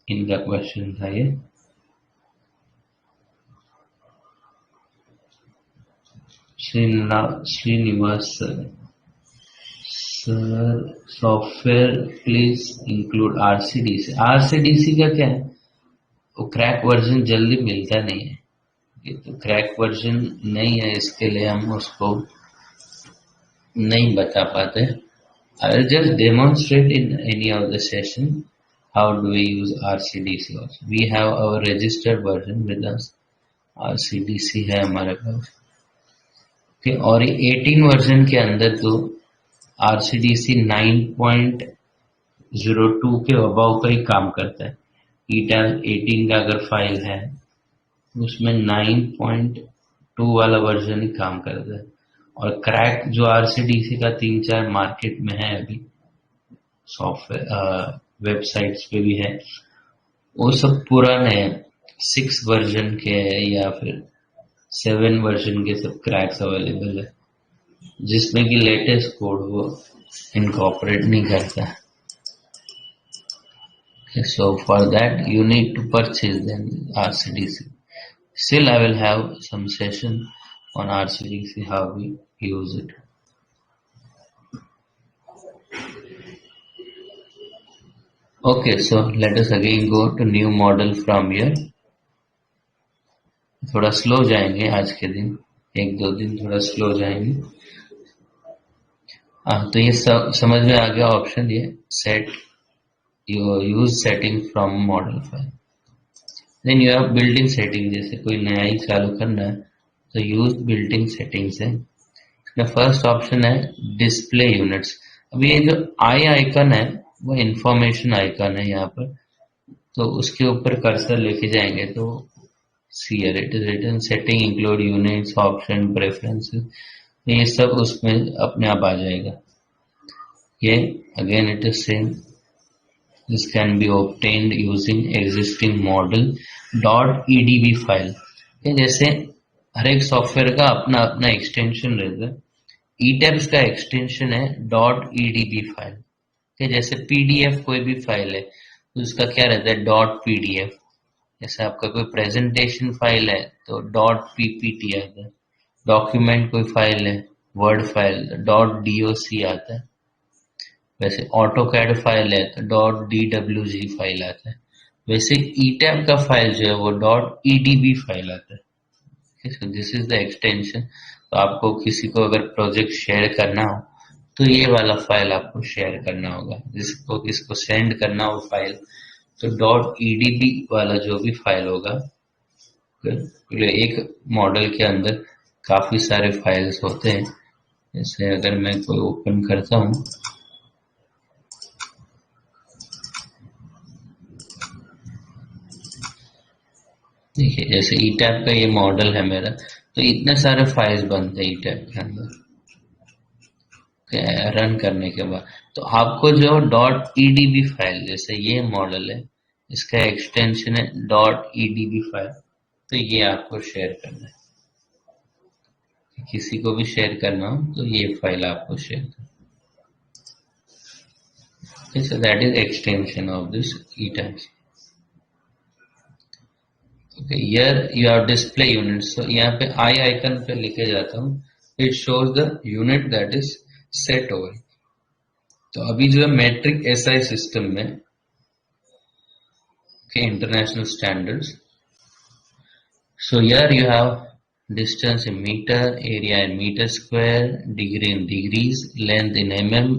इनका क्वेश्चन था ये। Srinivas sir, software please include RCDC. RCDC का क्या है, वो क्रैक वर्जन जल्दी मिलता नहीं है। ये तो क्रैक वर्जन नहीं है, इसके लिए हम उसको नहीं बता पाते। I'll just demonstrate in any of the session how do we use RCDC also. We have our registered version with us. RCDC है हमारे पास। Okay, और 18 वर्जन के अंदर तो RCDC 9.02 के अबाव का ही काम करता है। ETAL 18 का अगर फाइल है उसमें 9.2 वाला वर्जन ही काम करता है। और क्रैक जो RCDC का 3-4 मार्केट में है अभी, सॉफ्टवेयर वेबसाइट्स पे भी है, वो सब पुराने 6 वर्जन के है या फिर 7 वर्जन के सब क्रैक्स अवेलेबल है, जिसमें कि लेटेस्ट कोड वो इनकॉर्पोरेट नहीं करता। So for that you need to purchase then RCDC. Still I will have some session on RCDC, how we use it. Okay, so let us again go to new model from here. थोड़ा slow जाएंगे आज के दिन, 1-2 दिन थोड़ा slow जाएंगे। तो ये समझ में आ गया ऑप्शन, ये set use setting from model file. Then you have building setting. जैसे कोई नया ही चालू करना है तो यूज बिल्डिंग सेटिंग्स है। इसका फर्स्ट ऑप्शन है डिस्प्ले यूनिट्स। अब ये जो आई आइकन है वो इंफॉर्मेशन आइकन है यहाँ पर, तो उसके ऊपर कर्सर लेके जाएंगे तो see it is written setting include units, option, preferences, ये सब उसमें अपने आप आ जाएगा। ये again it is same, this can be obtained using existing model .edb file. जैसे हर एक सॉफ्टवेयर का अपना अपना एक्सटेंशन रहता है। ETABS का एक्सटेंशन है .edb फाइल। जैसे PDF कोई भी फाइल है तो उसका क्या रहता है .pdf। जैसे आपका कोई प्रेजेंटेशन फाइल है तो .ppt आता है। डॉक्यूमेंट कोई फाइल है, वर्ड फाइल, .doc आता है। वैसे ऑटोकैड फाइल है तो .dwg फाइल आता है। वैसे ETAB का फाइल जो है वो .edb फाइल आता है। This is the extension. तो आपको किसी को अगर प्रोजेक्ट शेयर करना हो तो ये वाला फाइल आपको शेयर करना होगा। जिसको किसको सेंड करना हो फाइल तो .edb वाला जो भी फाइल होगा, एक मॉडल के अंदर काफी सारे फाइल्स होते हैं। जैसे अगर मैं कोई ओपन करता हूं देखिए जैसे ई टैब का ये मॉडल है मेरा, तो इतने सारे फाइल्स बनते हैं ई टैब के अंदर रन करने के बाद। तो आपको जो डॉट ईडीबी फाइल, जैसे ये मॉडल है, इसका एक्सटेंशन है डॉट ईडीबी फाइल, तो ये आपको शेयर करना है। किसी को भी शेयर करना हो तो ये फाइल आपको शेयर करना है। So that is extension of this etabs. Okay, here you have display units. So यहाँ पे I icon पे लिखे जाता हूँ, it shows the unit that is set over. तो अभी जो है metric SI system में international standards. So here you have distance in meter, area in meter square, degree in degrees, length in mm,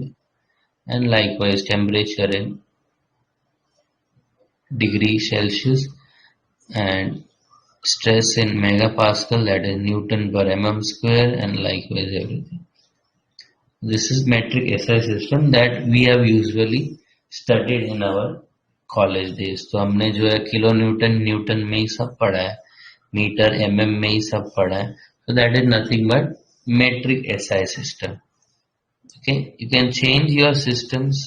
and likewise temperature in degree Celsius, and stress in megapascal, that is Newton per mm square, and likewise everything. This is metric SI system that we have usually studied in our college days. तो हमने जो है kilo Newton Newton में ही सब पढ़ा है, metre MM में ही सब पढ़ा है। so that is nothing but metric SI system. Okay, you can change your systems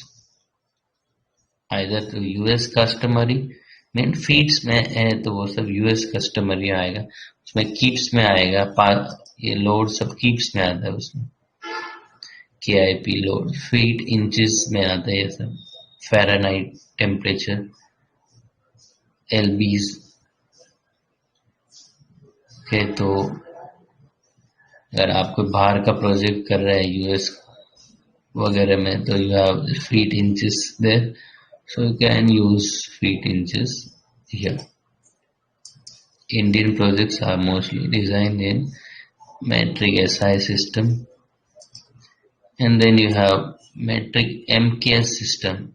either to US customary, main feeds में है तो वो सब US कस्टमरी आएगा, उसमें कीप्स में आएगा, ये लोड सब कीप्स में आता है, उसमें KIP लोड फीट इंचेस में आता है, ये सब फ़ारेनहाइट टेम्परेचर LBs के। तो अगर आप कोई बाहर का प्रोजेक्ट कर रहे हैं US वगैरह में, तो you have feet inches there, so you can use feet inches here. Indian projects are mostly designed in metric SI system, and then you have metric MKS system.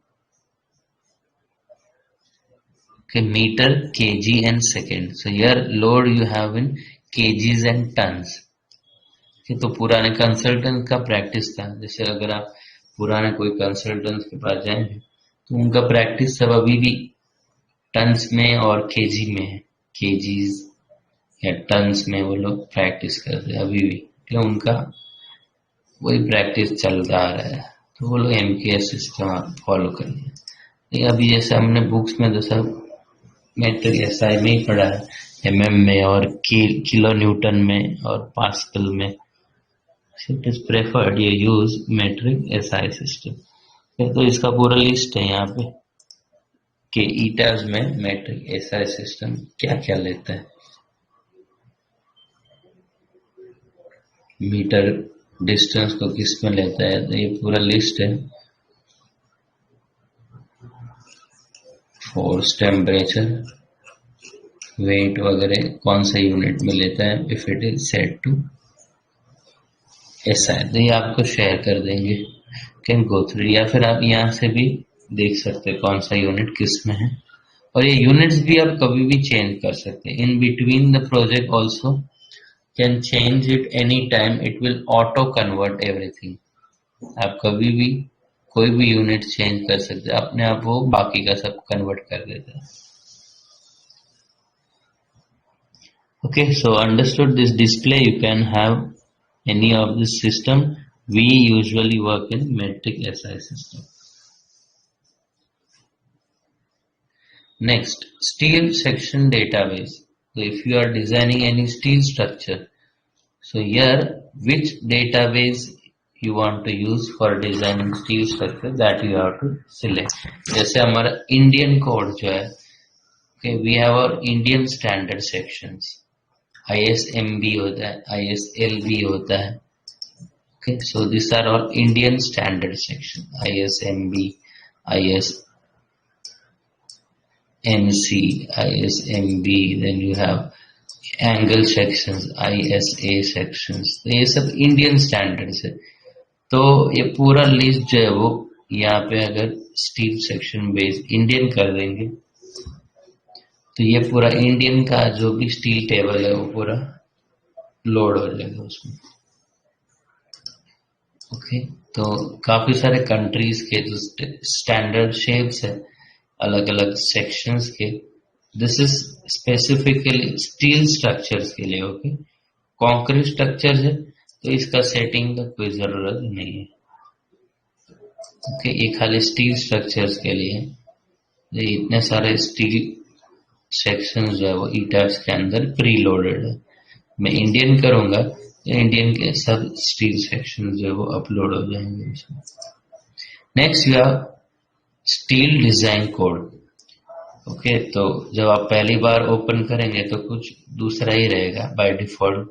Okay, meter, kg and second. So here load you have in kgs and tons. Okay, तो पुराने consultant का practice था, जैसे अगर आप पुराने कोई consultant के पास जाएंगे तो उनका प्रैक्टिस सब अभी भी टन्स में और केजी में है, केजीज या टन्स में वो लोग प्रैक्टिस करते हैं अभी भी, क्यों उनका वही प्रैक्टिस चलता आ रहा है, तो वो लोग MKS सिस्टम फॉलो करेंगे। अभी जैसे हमने बुक्स में तो सब मेट्रिक SI में ही पढ़ा है, MM में और किलो न्यूटन में और पास्कल में। It is preferred you use metric SI system। तो इसका पूरा लिस्ट है यहाँ पे कि ईटाज में मेट्रिक SI सिस्टम क्या क्या लेता है। मीटर डिस्टेंस को किस में लेता है, तो ये पूरा लिस्ट है। फोर्स, टेम्परेचर, वेट वगैरह कौन सा यूनिट में लेता है, if it is set to SI, तो ये आपको शेयर कर देंगे, कैन गो थ्रू, या फिर आप यहाँ से भी देख सकते हैं कौन सा यूनिट किस में है। और ये यूनिट्स भी आप कभी भी चेंज कर सकते हैं, in between the project also can change it any time, it will auto convert everything. आप कभी भी कोई भी यूनिट चेंज कर सकते हैं, अपने आप वो बाकी का सब कन्वर्ट कर देता है। Okay, so understood this display, you can have any of this system. We usually work in metric SI system. Next, steel section database. So if you are designing any steel structure, so here which database you want to use for designing steel structure, that you have to select. जैसे हमारा Indian code जो है, okay, we have our Indian standard sections. ISMB होता है, ISLB होता है। Okay, so these are all Indian standard section, ISMB, ISMC, ISMB, then you have angle sections, ISA sections, तो ये सब इंडियन स्टैंडर्ड्स है। तो ये पूरा लिस्ट जो है वो यहाँ पे अगर स्टील सेक्शन बेस इंडियन कर देंगे तो ये पूरा इंडियन का जो भी स्टील टेबल है वो पूरा लोड हो जाएगा उसमें। ओके, तो काफी सारे कंट्रीज के जो स्टैंडर्ड शेप्स है अलग अलग सेक्शंस के, this is specifically steel structures के लिए। ओके, कंक्रीट स्ट्रक्चर है तो इसका सेटिंग का कोई जरूरत नहीं है। ओके, ये खाली स्टील स्ट्रक्चर्स के लिए है। ये इतने सारे स्टील सेक्शन जो है वो ईटाप्स के अंदर प्री लोडेड है। मैं इंडियन करूंगा तो इंडियन के सब स्टील सेक्शन जो है वो अपलोड हो जाएंगे इसमें। Next you have steel design code. Okay, तो जब आप पहली बार ओपन करेंगे तो कुछ दूसरा ही रहेगा। बाय डिफॉल्ट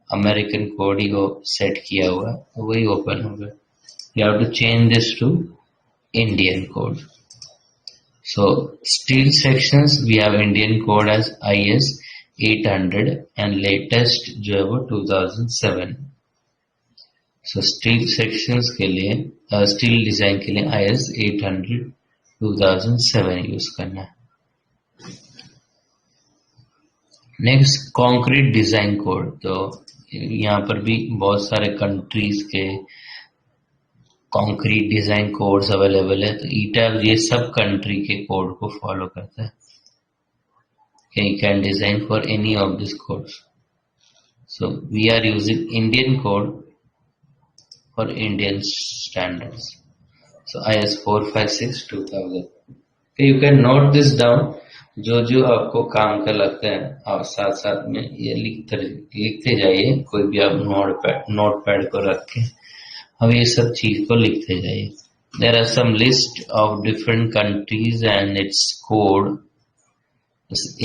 अमेरिकन कोड ही वो सेट किया हुआ तो वही ओपन होगा। You have to change this to Indian code. So steel sections we have Indian code as IS 800 and latest जो है वो 2007। So steel sections के लिए steel design के लिए IS 800 2007 यूज करना है। Next concrete design code. तो यहाँ पर भी बहुत सारे कंट्रीज के कंक्रीट डिजाइन कोड्स अवेलेबल है। तो ईटाब ये सब कंट्री के कोड को फॉलो करता है। You can design for any of these codes. So we are using Indian code for Indian standards. So IS 456 2000. Okay, you can note this down. जो जो आपको काम का लगता है आप साथ साथ में ये लिखते जाइए। कोई भी आप नोट पैड को रख के अब ये सब चीज को लिखते जाइए। There are some list of different countries and its code.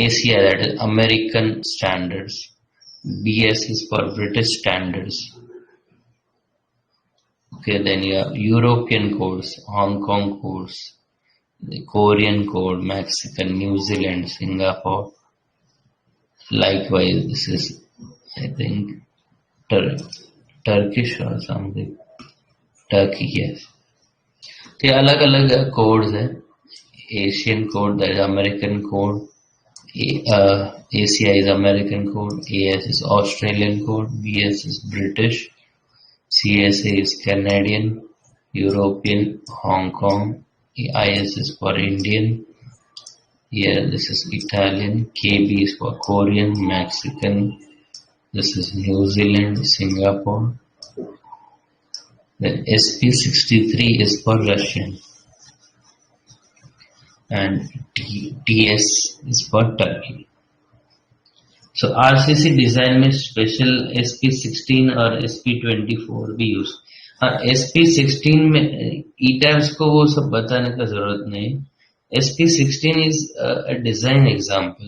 ACI, that is American standards. BS is for British standards. Okay, then you have European codes, Hong Kong codes, the Korean code, Mexican, New Zealand, Singapore. Likewise, this is, I think, Turkish or something. Turkey, yes. तो ये अलग अलग codes है। Asian code, that is American code, ACI is American code, AS is Australian code, BS is British, CSA is Canadian, European, Hong Kong, IS is for Indian, here this is Italian, KB is for Korean, Mexican, this is New Zealand, Singapore, then SP63 is for Russian, and TS is for Turkey. So RCC design में special SP16 और SP24 भी use. हाँ, SP16 में ईटैब्स को वो सब बताने का जरूरत नहीं। SP16 is design example.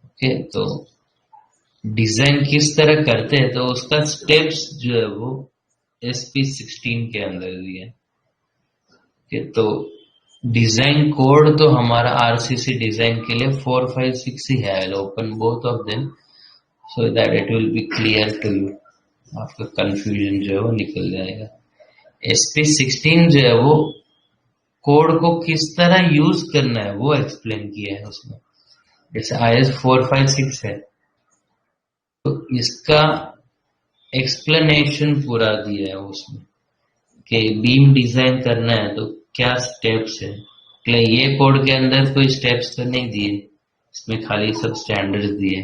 Okay, तो डिजाइन किस तरह करते हैं तो उसका स्टेप्स जो है वो SP16 के अंदर दिए। ओके, तो डिजाइन कोड तो हमारा आरसीसी डिजाइन के लिए 456 ही है। Open both of them so that it will be clear to you. आपका कंफ्यूजन जो है वो निकल जाएगा। SP16 जो है वो कोड को किस तरह यूज करना है वो एक्सप्लेन किया है उसमें। जैसे IS 456 है तो इसका एक्सप्लेनेशन पूरा दिया है उसमें कि बीम डिजाइन करना है तो क्या स्टेप्स है। ये कोड के अंदर कोई स्टेप्स तो नहीं दिए, इसमें खाली सब स्टैंडर्ड्स दिए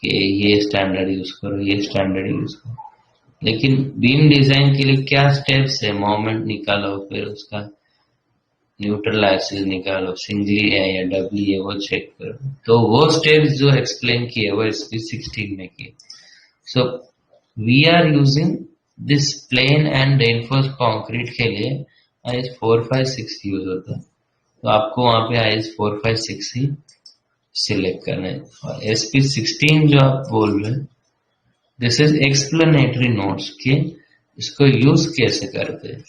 कि ये स्टैंडर्ड यूज करो, ये स्टैंडर्ड यूज करो। लेकिन बीम डिजाइन के लिए क्या स्टेप्स है, मोमेंट निकालो, फिर उसका न्यूट्रल एक्सिस निकालो, सिंगली है या डबली है वो चेक करो। तो वो स्टेप्स जो एक्सप्लेन किए वो SP16 में किए। So we are using this plain and reinforce concrete के लिए IS 456 यूज होता है। तो आपको वहां पे IS 456 ही सिलेक्ट करना है। और SP16 जो आप बोल रहे हैं दिस इज एक्सप्लेनेटरी नोट्स के इसको यूज कैसे करते हैं।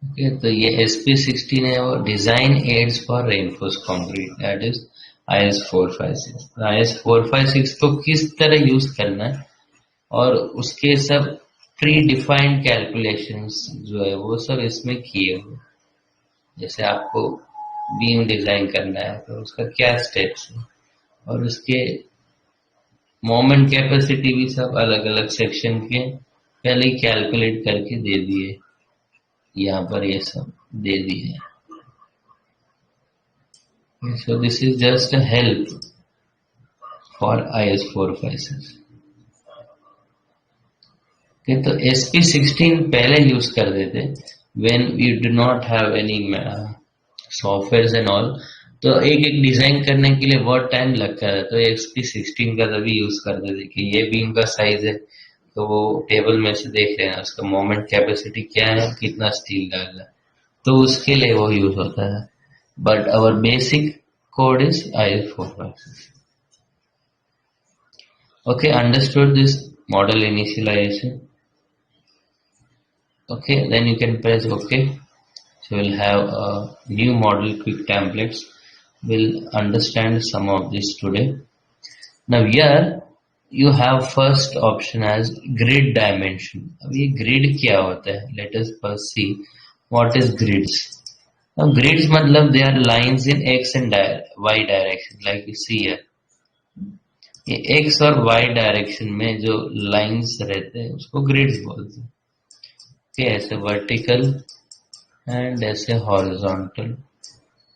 ओके, तो ये SP16 है वो design aids for reinforce concrete, that is IS 456। IS 456 को किस तरह यूज करना है और उसके सब प्री डिफाइंड कैलकुलेशंस जो है वो सब इसमें किए हुए। जैसे आपको बीम डिजाइन करना है तो उसका क्या स्टेप्स है और उसके मोमेंट कैपेसिटी भी सब अलग अलग सेक्शन के पहले ही कैलकुलेट करके दे दिए। यहाँ पर ये सब दे दिए हैं। So this is just a help for IS 456। okay, तो SP16 पहले यूज करते थे when we do not have any softwares and all, तो एक एक डिजाइन करने के लिए बहुत टाइम लगता है, तो SP16 का तभी यूज करते थे कि ये बीम का साइज है तो वो टेबल में से देख लेना उसका मोमेंट कैपेसिटी क्या है, कितना स्टील डालना है, तो उसके लिए वो यूज होता है। But our basic code is IS 456। okay, understood this model initialization? okay, then you can press OK. So we'll have a new model quick templates. We'll understand some of this today. Now here you have first option as grid dimension। अब ये grid क्या होता है? Let us first see what is grids। Now grids मतलब they are lines in x and y direction, like you see here। ये x और y direction में जो लाइंस रहते हैं उसको ग्रिड्स बोलते हैं। okay, ऐसे वर्टिकल एंड ऐसे हॉरिजॉन्टल,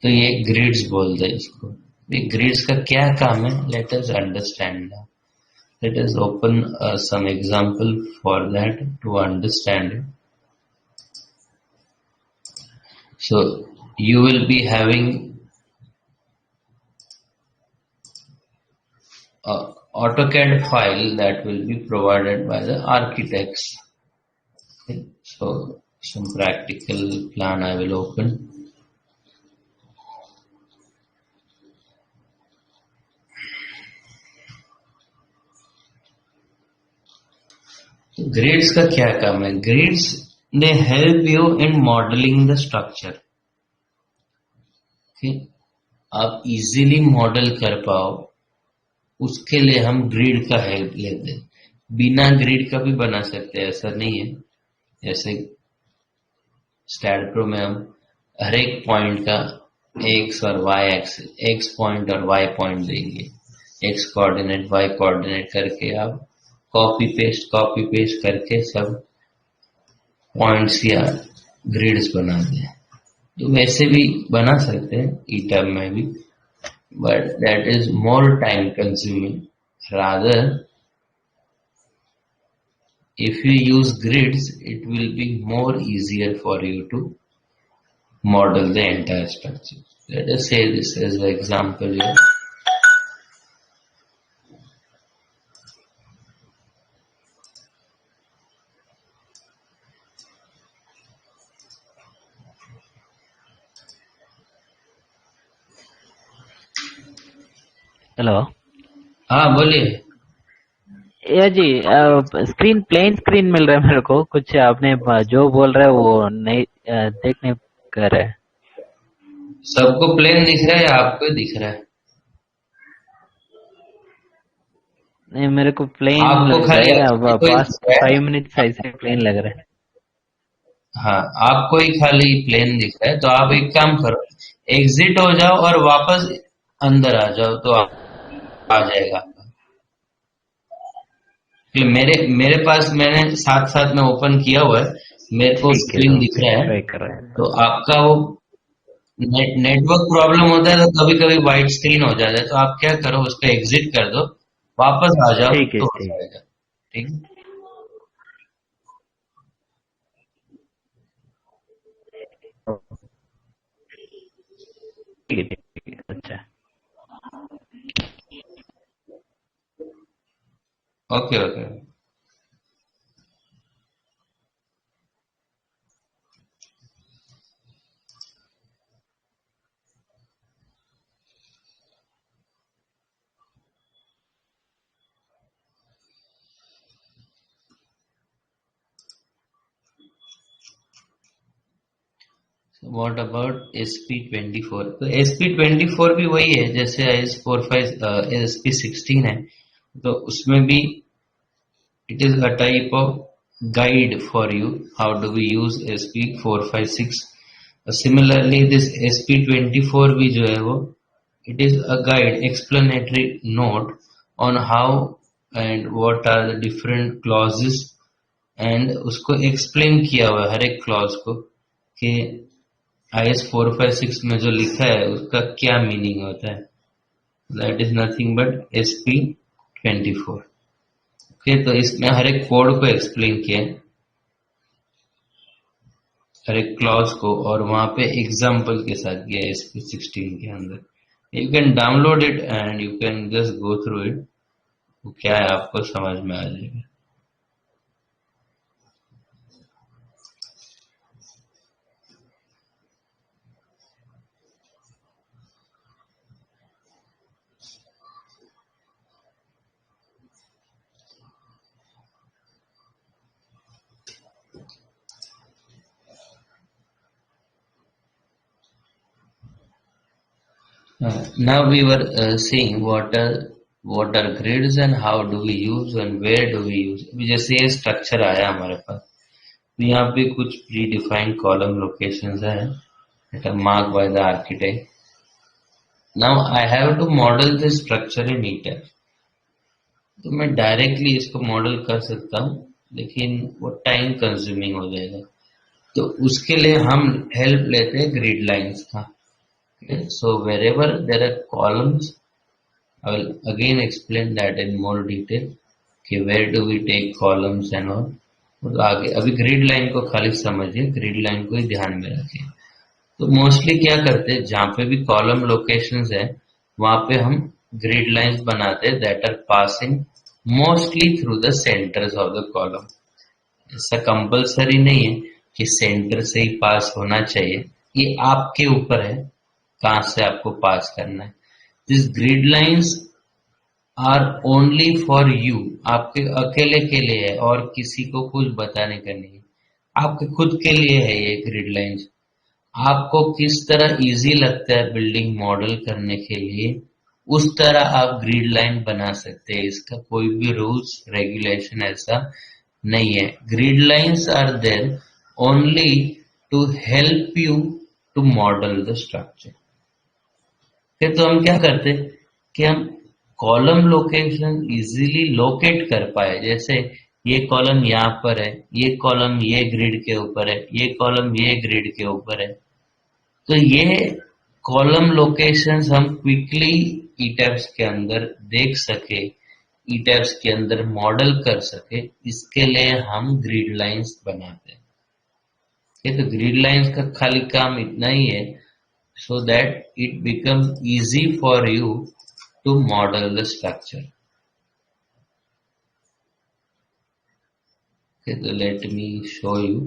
तो ये ग्रिड्स बोलते हैं इसको। ये ग्रिड्स का क्या काम है, let us understand. Let us open some example for that to understand it. So you will be having a AutoCAD file that will be provided by the architects। okay, so some practical plan I will open। Grids का क्या काम है? Grids they help you in modelling the structure. आप easily model कर पाओ उसके लिए हम ग्रिड का हेल्प लेते हैं। बिना ग्रिड का भी बना सकते हैं, ऐसा नहीं है। जैसे स्टैट प्रो में हम हर एक पॉइंट का एक्स और वाई एक्सिस, एक्स पॉइंट और वाई पॉइंट देंगे, एक्स कोऑर्डिनेट वाई कोऑर्डिनेट करके आप कॉपी पेस्ट करके सब पॉइंट्स या ग्रिड्स बना दें। तो वैसे भी बना सकते हैं ईटब में भी, but that is more time consuming। rather if you use grids it will be more easier for you to model the entire structure। let us say this as an example here। Hello. हाँ बोलिए। या जी, screen plane screen मिल रहा है मेरे को, कुछ आपने जो बोल रहे हो वो नहीं देख नहीं कर रहे। सबको प्लेन दिख रहा है या आपको दिख रहा है? नहीं, मेरे को प्लेन आपको लग खाली रहा आपको है, कोई पास्ट दिख रहा है? 5 मिनट ऐसे प्लेन लग रहा है। हाँ, आपको ही खाली प्लेन दिख रहा है, तो आप एक काम करो, एग्जिट हो जाओ और वापस अंदर आ जाओ तो आ जाएगा। मेरे मेरे पास मैंने साथ साथ में ओपन किया हुआ है, मेरे को ठीक है, स्क्रीन दिख ओके, रहा है। ट्राई कर रहे हैं। तो आपका वो नेटवर्क प्रॉब्लम होता है तो कभी कभी वाइट स्क्रीन हो जाता है, तो आप क्या करो उसको एग्जिट कर दो, वापस आ जाओ ठीक है, तो हो ठीक जाएगा। ठीक है। ठीक है, ठीक है, अच्छा। Okay okay. What about SP24? तो SP24 भी वही है जैसे SP16 है, तो उसमें भी it is a type of guide for you how do we use SP456। similarly this SP24 भी जो है वो it is a guide explanatory note on how and what are the different clauses, and उसको explain किया हुआ है हर एक clause को कि IS 456 में जो लिखा है उसका क्या मीनिंग होता है। That is nothing but SP24। Okay, तो इसमें हर एक कोड को एक्सप्लेन किया है, हर एक क्लॉज को, और वहां पे एग्जाम्पल के साथ किया है SP16 के अंदर। You can download it and you can just go through it, वो क्या है आपको समझ में आ जाएगा। Now we were seeing what are grids and how do we use and where do we use। अभी जैसे ये स्ट्रक्चर आया हमारे पास, तो यहाँ पे कुछ प्री डिफाइंड कॉलम लोकेशंस है that are marked by the architect। Now I have to model this structure in ETABS। तो मैं डायरेक्टली इसको मॉडल कर सकता हूँ, लेकिन वो टाइम कंज्यूमिंग हो जाएगा। तो उसके लिए हम हेल्प लेते हैं ग्रिड लाइंस का। So wherever there are columns, I will again explain that in more detail कि where do we take columns and all। तो आगे अभी ग्रिड लाइन को खाली समझिए, ग्रिड लाइन को ही ध्यान में रखिए। तो मोस्टली क्या करते हैं, जहाँ पे भी कॉलम लोकेशंस है वहां पे हम ग्रिड लाइंस बनाते हैं that are passing mostly through the centers of the column. ऐसा कंपल्सरी नहीं है कि सेंटर से ही पास होना चाहिए, ये आपके ऊपर है कहां से आपको पास करना है। This grid lines are only for you, आपके अकेले के लिए है और किसी को कुछ बताने का नहीं, आपके खुद के लिए है ये ग्रिड लाइंस। आपको किस तरह इजी लगता है बिल्डिंग मॉडल करने के लिए, उस तरह आप ग्रिड लाइन बना सकते हैं। इसका कोई भी रूल्स रेगुलेशन ऐसा नहीं है। Grid lines are there only to help you to model the structure. फिर तो हम क्या करते कि हम कॉलम लोकेशन इजीली लोकेट कर पाए। जैसे ये कॉलम यहाँ पर है, ये कॉलम ये ग्रिड के ऊपर है, ये कॉलम ये ग्रिड के ऊपर है। तो ये कॉलम लोकेशंस हम क्विकली ETABS के अंदर देख सके, ETABS के अंदर मॉडल कर सके, इसके लिए हम ग्रिड लाइंस बनाते हैं। ये तो ग्रिड लाइंस का खाली काम इतना ही है, so that it becomes easy for you to model the structure। Okay, so let me show you।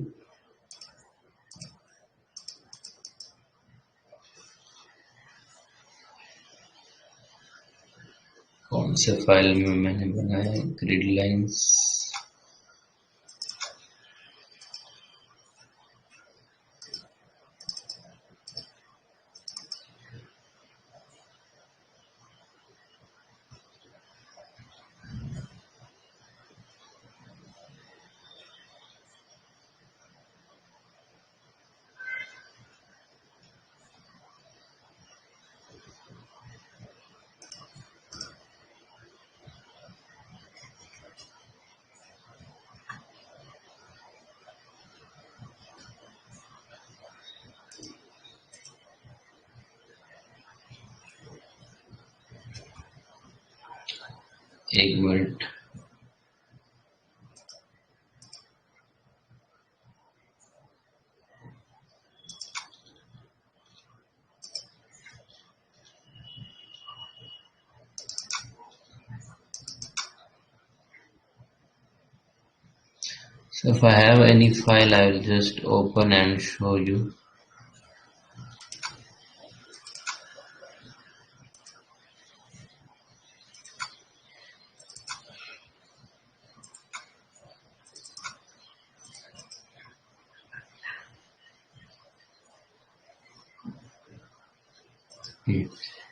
कौन से फाइल में मैंने बनाया ग्रिड लाइंस। एक minute, so if I have any file I will just open and show you।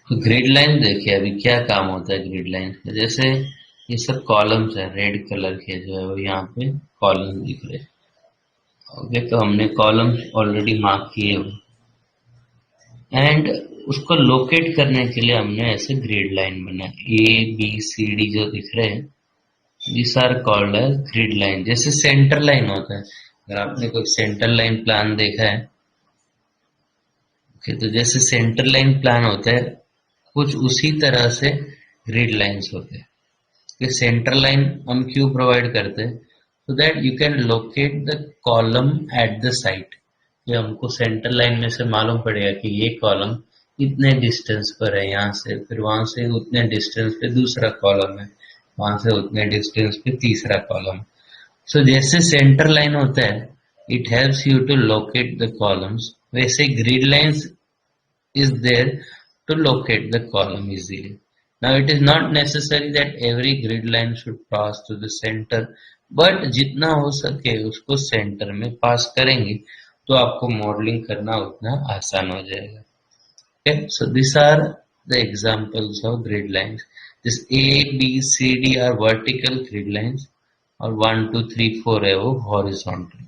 तो grid line देखिए अभी क्या काम होता है ग्रिड लाइन का। जैसे ये सब कॉलम्स है रेड कलर के, जो है वो यहाँ पे कॉलम दिख रहे हैं। ओके, तो हमने कॉलम्स ऑलरेडी मार्क किए हुए एंड उसको लोकेट करने के लिए हमने ऐसे ग्रिड लाइन बनाया। ABCD जो दिख रहे हैं this are called as grid line. जैसे सेंटर लाइन होता है, अगर आपने कोई सेंटर लाइन प्लान देखा है तो जैसे सेंटर लाइन प्लान होता है कुछ उसी तरह से ग्रिड लाइंस होते हैं। कि सेंटर लाइन हम क्यों प्रोवाइड करते हैं, सो that you can locate the column at the site. ये हमको सेंटर लाइन में से मालूम पड़ेगा कि ये कॉलम इतने डिस्टेंस पर है यहाँ से, फिर वहां से उतने डिस्टेंस पे दूसरा कॉलम है, वहां से उतने डिस्टेंस पे तीसरा कॉलम। सो जैसे सेंटर लाइन होता है it helps you to locate the columns, वैसे grid lines is there to locate the column easily. Now it is not necessary that every grid line should pass to the center, but जितना हो सके उसको centre में पास करेंगे तो आपको modelling करना उतना आसान हो जाएगा। Okay, so these are the examples of grid lines. This A, B, C, D are vertical grid lines और 1, 2, 3, 4 है वो horizontal.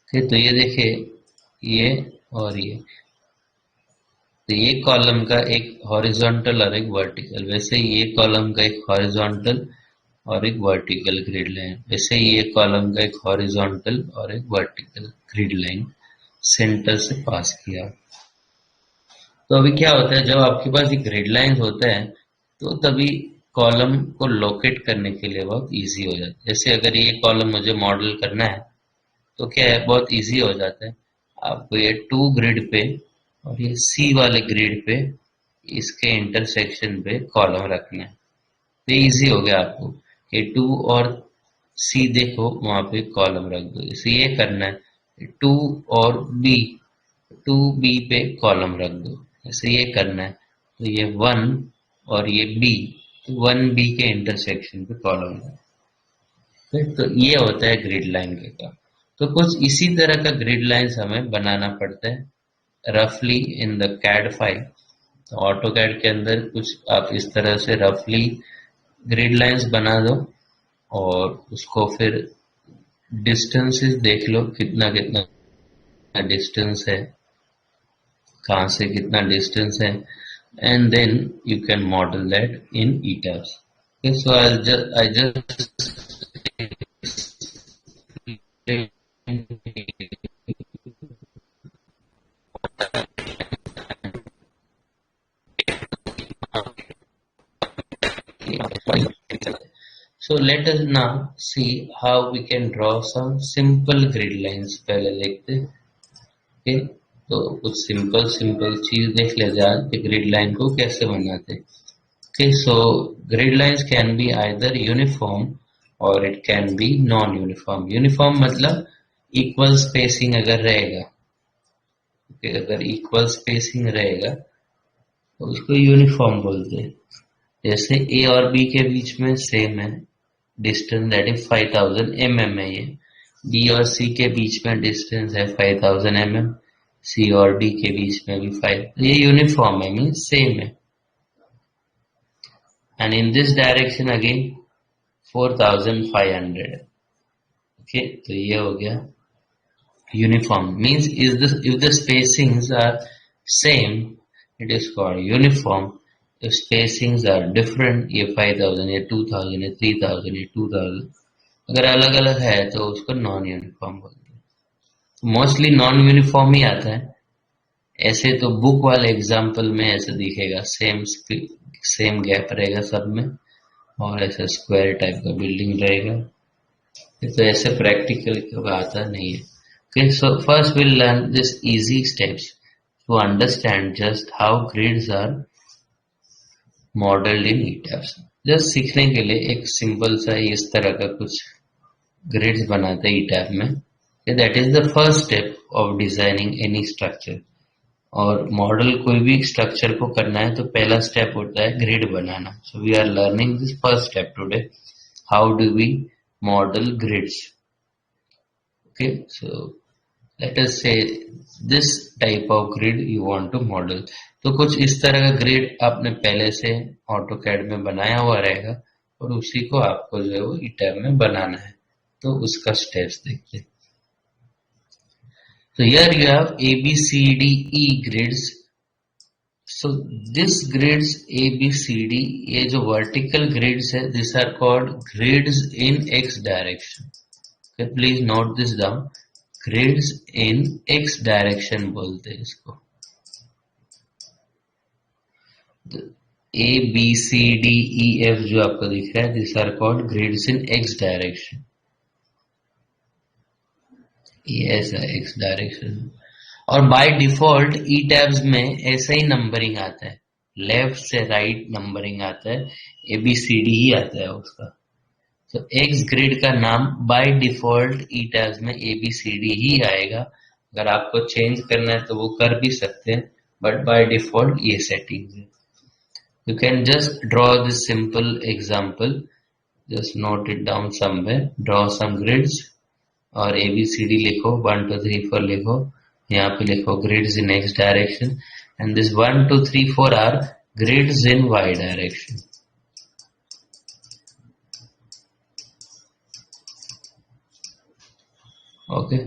Okay, तो ये देखिए ये और ये, तो ये कॉलम का एक हॉरिजॉन्टल और एक वर्टिकल, वैसे ये कॉलम का एक हॉरिजॉन्टल और एक वर्टिकल ग्रिड लाइन, वैसे ये कॉलम का एक हॉरिजॉन्टल और एक वर्टिकल ग्रिड लाइन सेंटर से पास किया। तो अभी क्या होता है, जब आपके पास एक ग्रिड लाइन होता है तो तभी कॉलम को लोकेट करने के लिए बहुत इजी हो जाता है। जैसे अगर ये कॉलम मुझे मॉडल करना है तो क्या है, बहुत इजी हो जाता है। आपको ये 2 ग्रिड पे और ये सी वाले ग्रिड पे इसके इंटरसेक्शन पे कॉलम रखना है, तो इजी हो गया आपको कि 2 और सी देखो वहां पे कॉलम रख दो। इसे ये करना है 2 और बी, 2B पे कॉलम रख दो, ऐसे ये करना है। तो ये 1 और ये बी, 1B के इंटरसेक्शन पे कॉलम रख दो। तो ये होता है ग्रिड लाइन के काम। तो कुछ इसी तरह का ग्रिड लाइंस हमें बनाना पड़ता है रफली इन द कैड फाइल। तो ऑटो कैड के अंदर कुछ आप इस तरह से रफली ग्रिड लाइंस बना दो और उसको फिर डिस्टेंसेस देख लो, कितना कितना डिस्टेंस है, कहाँ से कितना डिस्टेंस है, and then you can model that in ETABS. Okay, so I just So let us now see how we can draw some simple grid lines. पहले देखते हैं, okay? तो कुछ सिंपल चीज देख ले जाए कि ग्रिड लाइन को कैसे बनाते हैं। Okay, so grid lines can be either uniform or it can be non-uniform. Uniform मतलब equal spacing अगर रहेगा, okay, अगर equal spacing रहेगा तो उसको यूनिफॉर्म बोलते हैं। जैसे A और B के बीच में सेम है डिस्टेंस, दैट इज 5000 mm है। ये B और C के बीच में डिस्टेंस है 5000 mm, C और D के बीच में भी 5, ये यूनिफॉर्म है, मीन सेम है। And in this direction again 4500। Okay, तो ये हो गया uniform, means if the spacings are same it is called uniform. If spacings are different, ये 5000, ये 2000, ये 3000, ये 2000, अगर अलग अलग है तो उसको नॉन यूनिफॉर्म बोलते हैं। मोस्टली नॉन यूनिफॉर्म ही आता है। ऐसे तो बुक वाले एग्जाम्पल में ऐसे दिखेगा, सेम गैप रहेगा सब में और ऐसा स्क्वायर टाइप का बिल्डिंग रहेगा। तो ऐसे प्रैक्टिकल आता नहीं है। Okay, so first we'll learn this easy steps to understand just how grids are modelled in ETABS। Just सीखने के लिए एक सिंपल सा इस तरह का कुछ ग्रिड्स बनाते हैं ETABS में। That is the first step of designing any structure. और मॉडल कोई भी स्ट्रक्चर को करना है तो पहला स्टेप होता है ग्रिड बनाना। So we are learning this first step today, how do we model grids. Okay, so let us say this type of grid you want to model. तो कुछ इस तरह का ग्रिड आपने पहले से ऑटोकैड में बनाया हुआ रहेगा और उसी को आपको जो है वो ETABS में बनाना है। तो उसका स्टेप्स देखते हैं। तो here you have ABCDE grids. So this grids ABCD, ये जो वर्टिकल ग्रिड्स है, this are called grids in X direction. Please note this down. Grids in X direction बोलते हैं इसको। A B C D E F जो आपको दिख रहा है, this are called grids in X direction. ये ऐसा एक्स डायरेक्शन। और बाय डिफॉल्ट ई टैब्स में ऐसा ही नंबरिंग आता है, लेफ्ट से राइट नंबरिंग आता है, ए बी सी डी ही आता है उसका। तो एक्स ग्रिड का नाम बाय डिफॉल्ट ई टैब्स में ए बी सी डी ही आएगा। अगर आपको चेंज करना है तो वो कर भी सकते हैं, बट बाय डिफॉल्ट ये सेटिंग है। You can just draw this simple example. Just note it down somewhere. Draw some grids और ABCD लिखो, 1 2 3 4 लिखो, यहाँ पे लिखो grids in X direction and this 1 2 3 4 are grids in Y direction. Okay,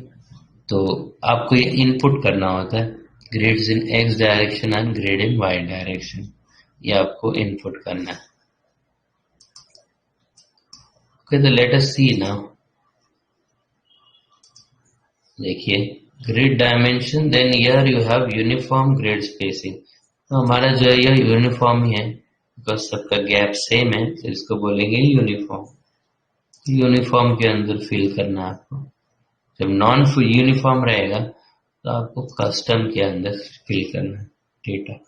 तो आपको ये इनपुट करना होता है, grids in X direction and grid in Y direction. ये आपको इनपुट करना है। Okay, तो let us see now. देखिए grid dimension, then here you have uniform grid spacing. तो हमारा जो है यह यूनिफॉर्म ही है, बिकॉज सबका गैप सेम है, तो इसको बोलेंगे यूनिफॉर्म। यूनिफॉर्म के अंदर फिल करना है आपको। जब नॉन यूनिफॉर्म रहेगा तो आपको कस्टम के अंदर फिल करना है डेटा।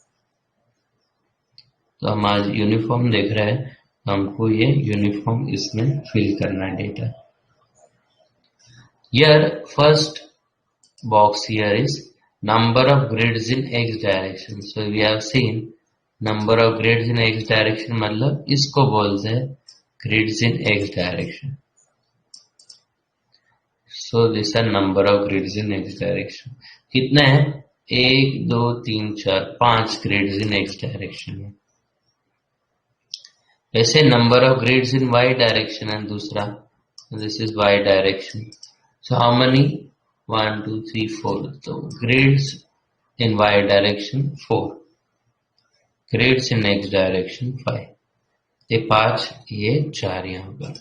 तो हम आज यूनिफॉर्म देख रहे हैं, तो हमको ये यूनिफॉर्म इसमें फिल करना है data. Here first box here is number of grids in x direction. So we have seen number of grids in x direction मतलब इसको बोलते हैं grids in x direction. So this are number of grids in x direction. कितने हैं? 1 2 3 4 5 grids in x direction है। वैसे number of grids in y direction है दूसरा, this is y direction. So how many? 1 2 3 4. So grids in y direction 4, grids in x direction 5. ये 5 ये 4 यहाँ पर।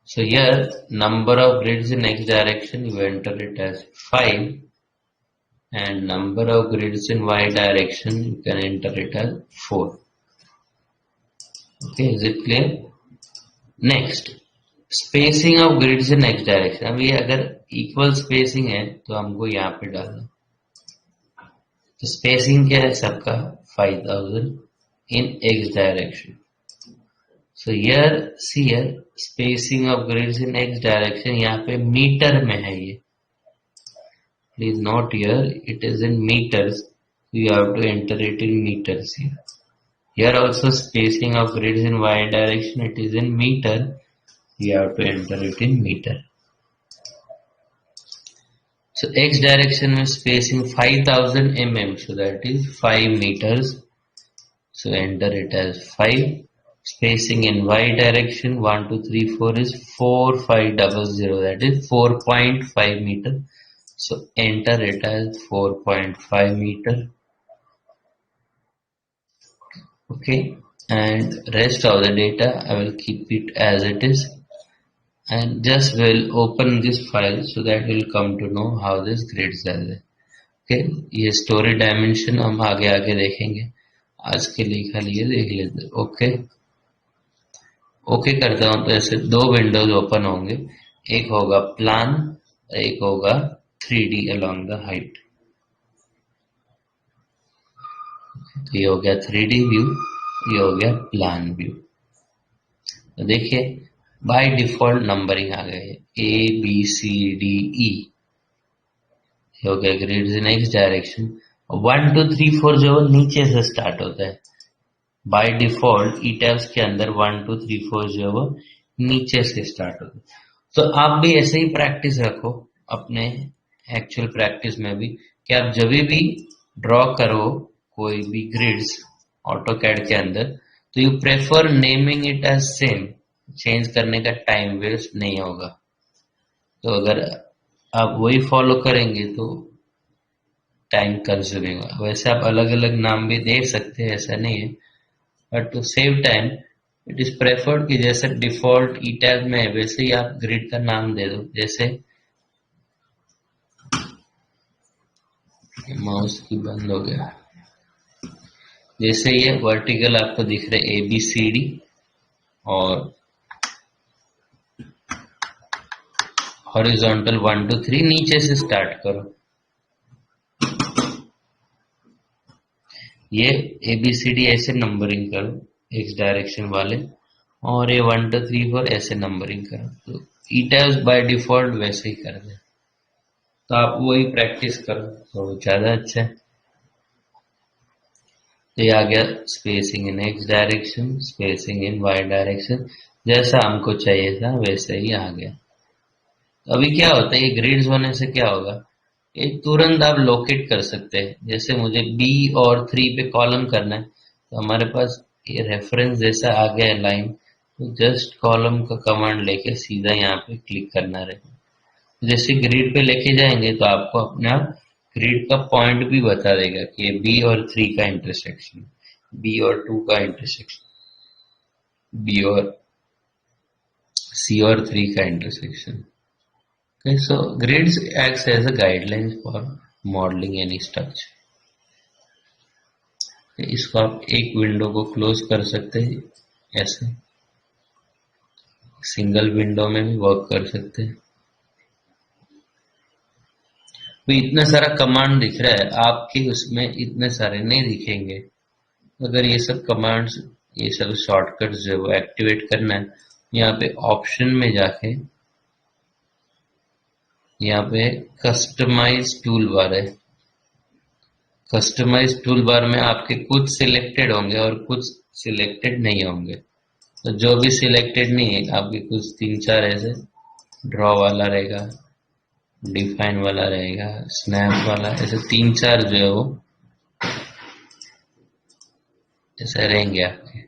So here number of grids in x direction you enter it as 5 and number of grids in y direction you can enter it as 4. Okay, is it clear? Next, spacing of grids in X direction. अब ये अगर equal spacing है तो हमको यहाँ पे डालना। तो स्पेसिंग क्या है सबका? 5000 in X direction. So here see here spacing of grids in X direction यहाँ पे मीटर में है। ये please note here it is in metres, you have to enter it in metres. Here also spacing of grids in Y direction it is in metre, you have to enter it in meter. So x direction में spacing 5000 mm, so that is 5 meters. So enter it as 5. Spacing in y direction 1 2 3 4 is 4500, that is 4.5 meter. So enter it as 4.5 meter. Okay, and rest of the data I will keep it as it is. And just will open this file so that we'll come to know how this grids are there. Okay, ये story dimension हम आगे आगे देखेंगे, आज के लिए खाली ये देख लेते। ओके ओके करता हूँ तो ऐसे 2 विंडोज ओपन होंगे, एक होगा प्लान, एक होगा 3D along the height। तो ये हो गया 3D व्यू, ये हो गया प्लान व्यू। तो देखिए बाय डिफॉल्ट नंबरिंग आ गए, ए बी सी डी ई हो गया ग्रिड्स इन एक्स डायरेक्शन। 1 2 3 4 जो नीचे से स्टार्ट होता है बाय डिफॉल्ट ई टैब्स के अंदर, 1 2 3 4 जो वो नीचे से स्टार्ट होता है। तो आप भी ऐसे ही प्रैक्टिस रखो अपने एक्चुअल प्रैक्टिस में भी, कि आप जब भी ड्रॉ करो कोई भी ग्रिड्स ऑटो कैड के अंदर, तो you prefer naming it as same, change करने का टाइम वेस्ट नहीं होगा। तो अगर आप वही फॉलो करेंगे तो टाइम कंज्यूमिंग होगा। वैसे आप अलग अलग नाम भी दे सकते हैं, ऐसा नहीं है, but to save time it is preferred कि जैसे डिफॉल्ट ई टैग में है वैसे ही आप ग्रिड का नाम दे दो। जैसे माउस की बंद हो गया। जैसे ये वर्टिकल आपको दिख रहा है ABCD, और हॉरिजॉन्टल 1 2 3 नीचे से स्टार्ट करो। ये ABCD ऐसे नंबरिंग करो एक्स डायरेक्शन वाले, और ये 1 2 3 4 ऐसे नंबरिंग करो। तो ईटास बाय डिफॉल्ट वैसे ही कर दे, तो आप वही प्रैक्टिस करो तो ज्यादा अच्छा है। तो ये आ गया spacing in X direction, spacing in Y direction, जैसा हमको चाहिए था वैसे ही आ गया। तो अभी क्या होता है, ये ग्रिड्स होने से क्या होगा, ये तुरंत आप लोकेट कर सकते हैं। जैसे मुझे B और 3 पे कॉलम करना है, तो हमारे पास ये रेफरेंस जैसा आ गया है लाइन, तो जस्ट कॉलम का कमांड लेके सीधा यहाँ पे क्लिक करना रहेगा। जैसे ग्रिड पे लेके जाएंगे तो आपको अपने आप ग्रिड का पॉइंट भी बता देगा कि ये B और 3 का इंटरसेक्शन, B और 2 का इंटरसेक्शन, B और C और 3 का intersection. Okay, so grids acts as a guidelines for modeling any structure. इसको आप एक विंडो को क्लोज कर सकते हैं, ऐसे सिंगल विंडो में भी वर्क कर सकते हैं। तो इतना सारा कमांड दिख रहा है आपके, उसमें इतने सारे नहीं दिखेंगे। अगर ये सब कमांड्स, ये सब शॉर्टकट्स जो वो एक्टिवेट करना है, यहाँ पे ऑप्शन में जाके यहाँ पे कस्टमाइज टूल बार है। कस्टमाइज टूल बार में आपके कुछ सिलेक्टेड होंगे और कुछ सिलेक्टेड नहीं होंगे। तो जो भी सिलेक्टेड नहीं है आपके कुछ 3 4 ऐसे ड्रॉ वाला रहेगा, डिफाइन वाला रहेगा, स्नैप वाला, ऐसे 3 4 जो है वो ऐसे रहेंगे आपके।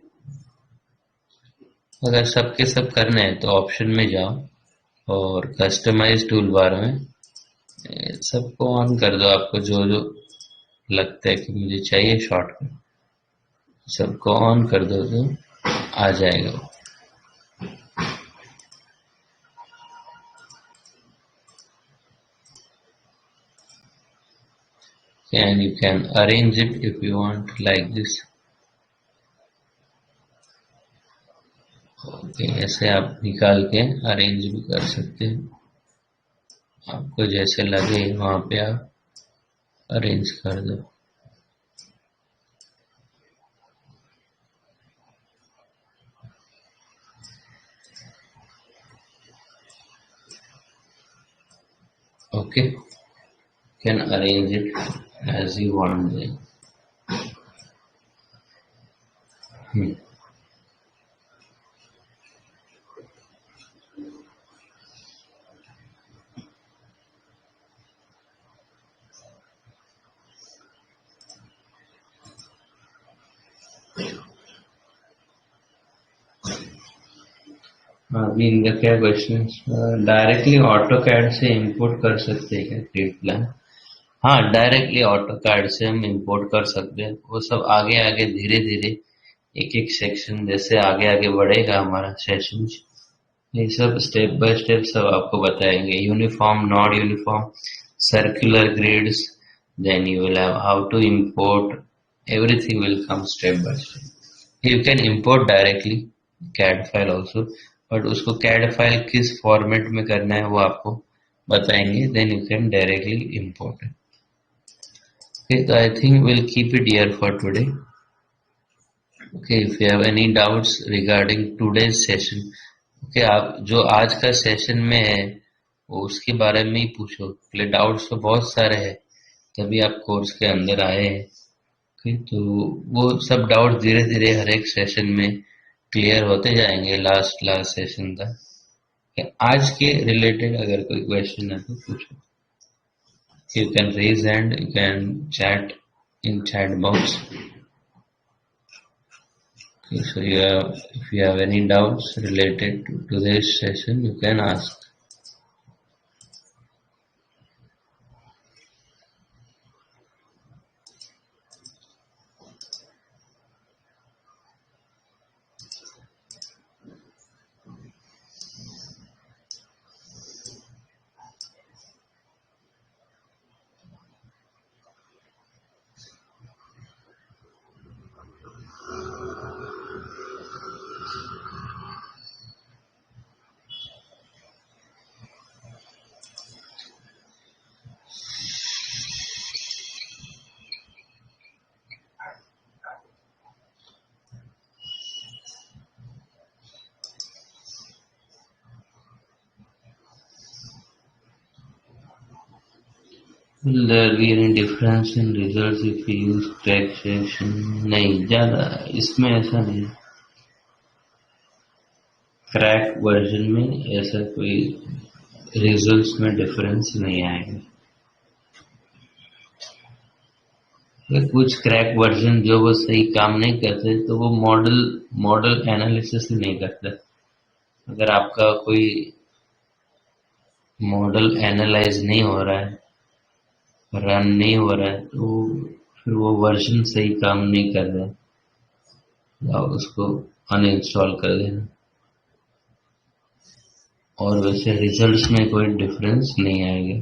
अगर सबके सब करने हैं तो ऑप्शन में जाओ और कस्टमाइज टूल बार में सबको ऑन कर दो। आपको जो जो लगता है कि मुझे चाहिए शॉर्टकट, सबको ऑन कर दो तो आ जाएगा वो। And you can arrange it if you want like this. Okay, ऐसे आप निकाल के अरेंज भी कर सकते हैं, आपको जैसे लगे वहां पे आप अरेंज कर दो। Okay, can arrange it as you want. अभी इनका क्या क्वेश्चन, डायरेक्टली ऑटो कैड से इंपोर्ट कर सकते हैं क्या ग्रिड प्लान? हाँ, डायरेक्टली ऑटो कैड से हम इंपोर्ट कर सकते हैं। वो सब आगे आगे धीरे धीरे एक एक सेक्शन जैसे आगे आगे बढ़ेगा हमारा सेशन, ये सब स्टेप बाय स्टेप सब आपको बताएंगे। Uniform, not uniform, circular grids, then you will have how to import, everything will come step by step. You can import directly CAD file also, but उसको CAD file किस format में करना है वो आपको बताएंगे, then you can directly import it. Okay, so I think we'll keep it here for today. Okay, if you have any doubts regarding today's session, okay, आप जो आज का सेशन में है वो उसके बारे में ही पूछो। पहले डाउट्स तो बहुत सारे हैं, तभी आप कोर्स के अंदर आए हैं। Okay, तो वो सब डाउट धीरे धीरे हर एक सेशन में क्लियर होते जाएंगे लास्ट लास्ट सेशन तक। Okay, आज के रिलेटेड अगर कोई क्वेश्चन है तो पूछो। You can raise hand, you can chat in chat box. Okay, so if you have any doubts related to today's session, you can ask. Will there be any difference in results if you use crack session? नहीं, ज़्यादा इसमें ऐसा नहीं। Crack version में ऐसा कोई results में difference नहीं आएगा। कुछ क्रैक वर्जन जो वो सही काम नहीं करते तो वो मॉडल एनालिसिस ही नहीं करता। अगर आपका कोई मॉडल एनालाइज नहीं हो रहा है, रन नहीं हो रहा है, तो फिर वो वर्जन सही काम नहीं कर रहा है, आप उसको अनइंस्टॉल कर देना। और वैसे रिजल्ट्स में कोई डिफरेंस नहीं आएगा।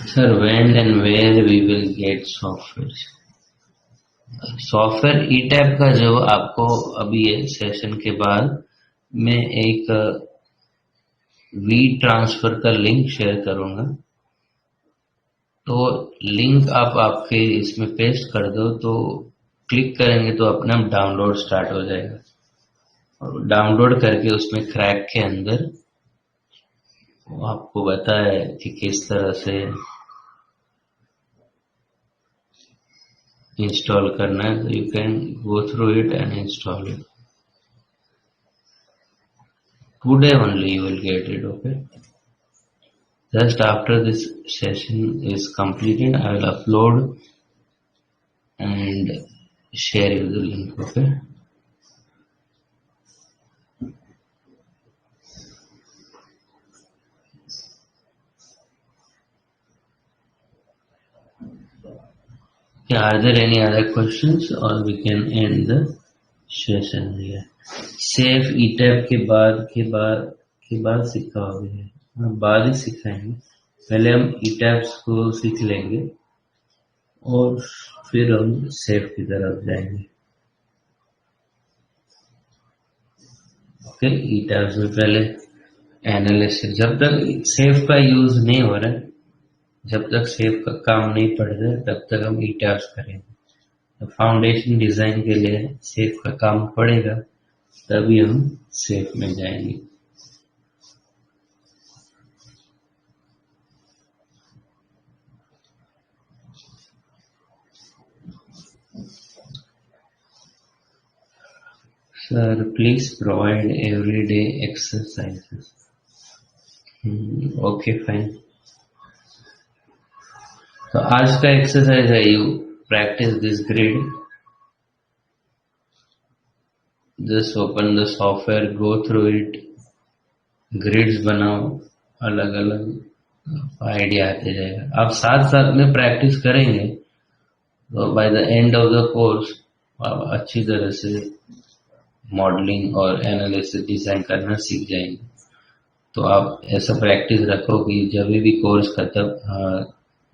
Sir, when and where we will get software? Software ETAB का जो आपको अभी सेशन के बाद मैं एक वी ट्रांसफर का लिंक शेयर करूंगा, तो लिंक आप आपके इसमें पेस्ट कर दो, तो क्लिक करेंगे तो अपना डाउनलोड स्टार्ट हो जाएगा। और डाउनलोड करके उसमें क्रैक के अंदर वो आपको बताए कि किस तरह से इंस्टॉल करना है, तो you can go through it and install it. Today only you will get it, okay? Just after this session is completed, I will upload and share you the link, okay? Yeah, are there any other questions or we can end the session here? SAFE ETAB के बाद सिखाओगे? हाँ, बाद ही सिखाएंगे। पहले हम ईटैब्स को सीख लेंगे और फिर हम सेफ की तरफ जाएंगे। ओके, ईटैब्स में पहले एनालिसिस, जब तक सेफ का यूज नहीं हो रहा है, जब तक सेफ का काम नहीं पड़ रहा है, तब तक हम ईटैब्स करेंगे। तो फाउंडेशन डिजाइन के लिए सेफ का काम पड़ेगा, तभी हम सेफ में जाएंगे। Sir, please provide everyday exercises. Okay, fine. तो आज का एक्सरसाइज है, you practice this grid. Just open the software, go through it, grids बनाओ, अलग अलग आइडिया आते जाएगा। आप साथ साथ में प्रैक्टिस करेंगे तो by the end of the course आप अच्छी तरह से मॉडलिंग और एनालिसिस डिजाइन करना सीख जाएंगे। तो आप ऐसा प्रैक्टिस रखो कि जब भी कोर्स खत्म,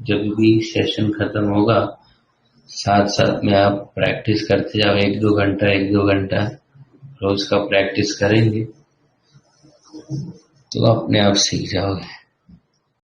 जब भी सेशन खत्म होगा, साथ साथ में आप प्रैक्टिस करते जाओ। 1-2 घंटा रोज का प्रैक्टिस करेंगे तो अपने आप सीख जाओगे।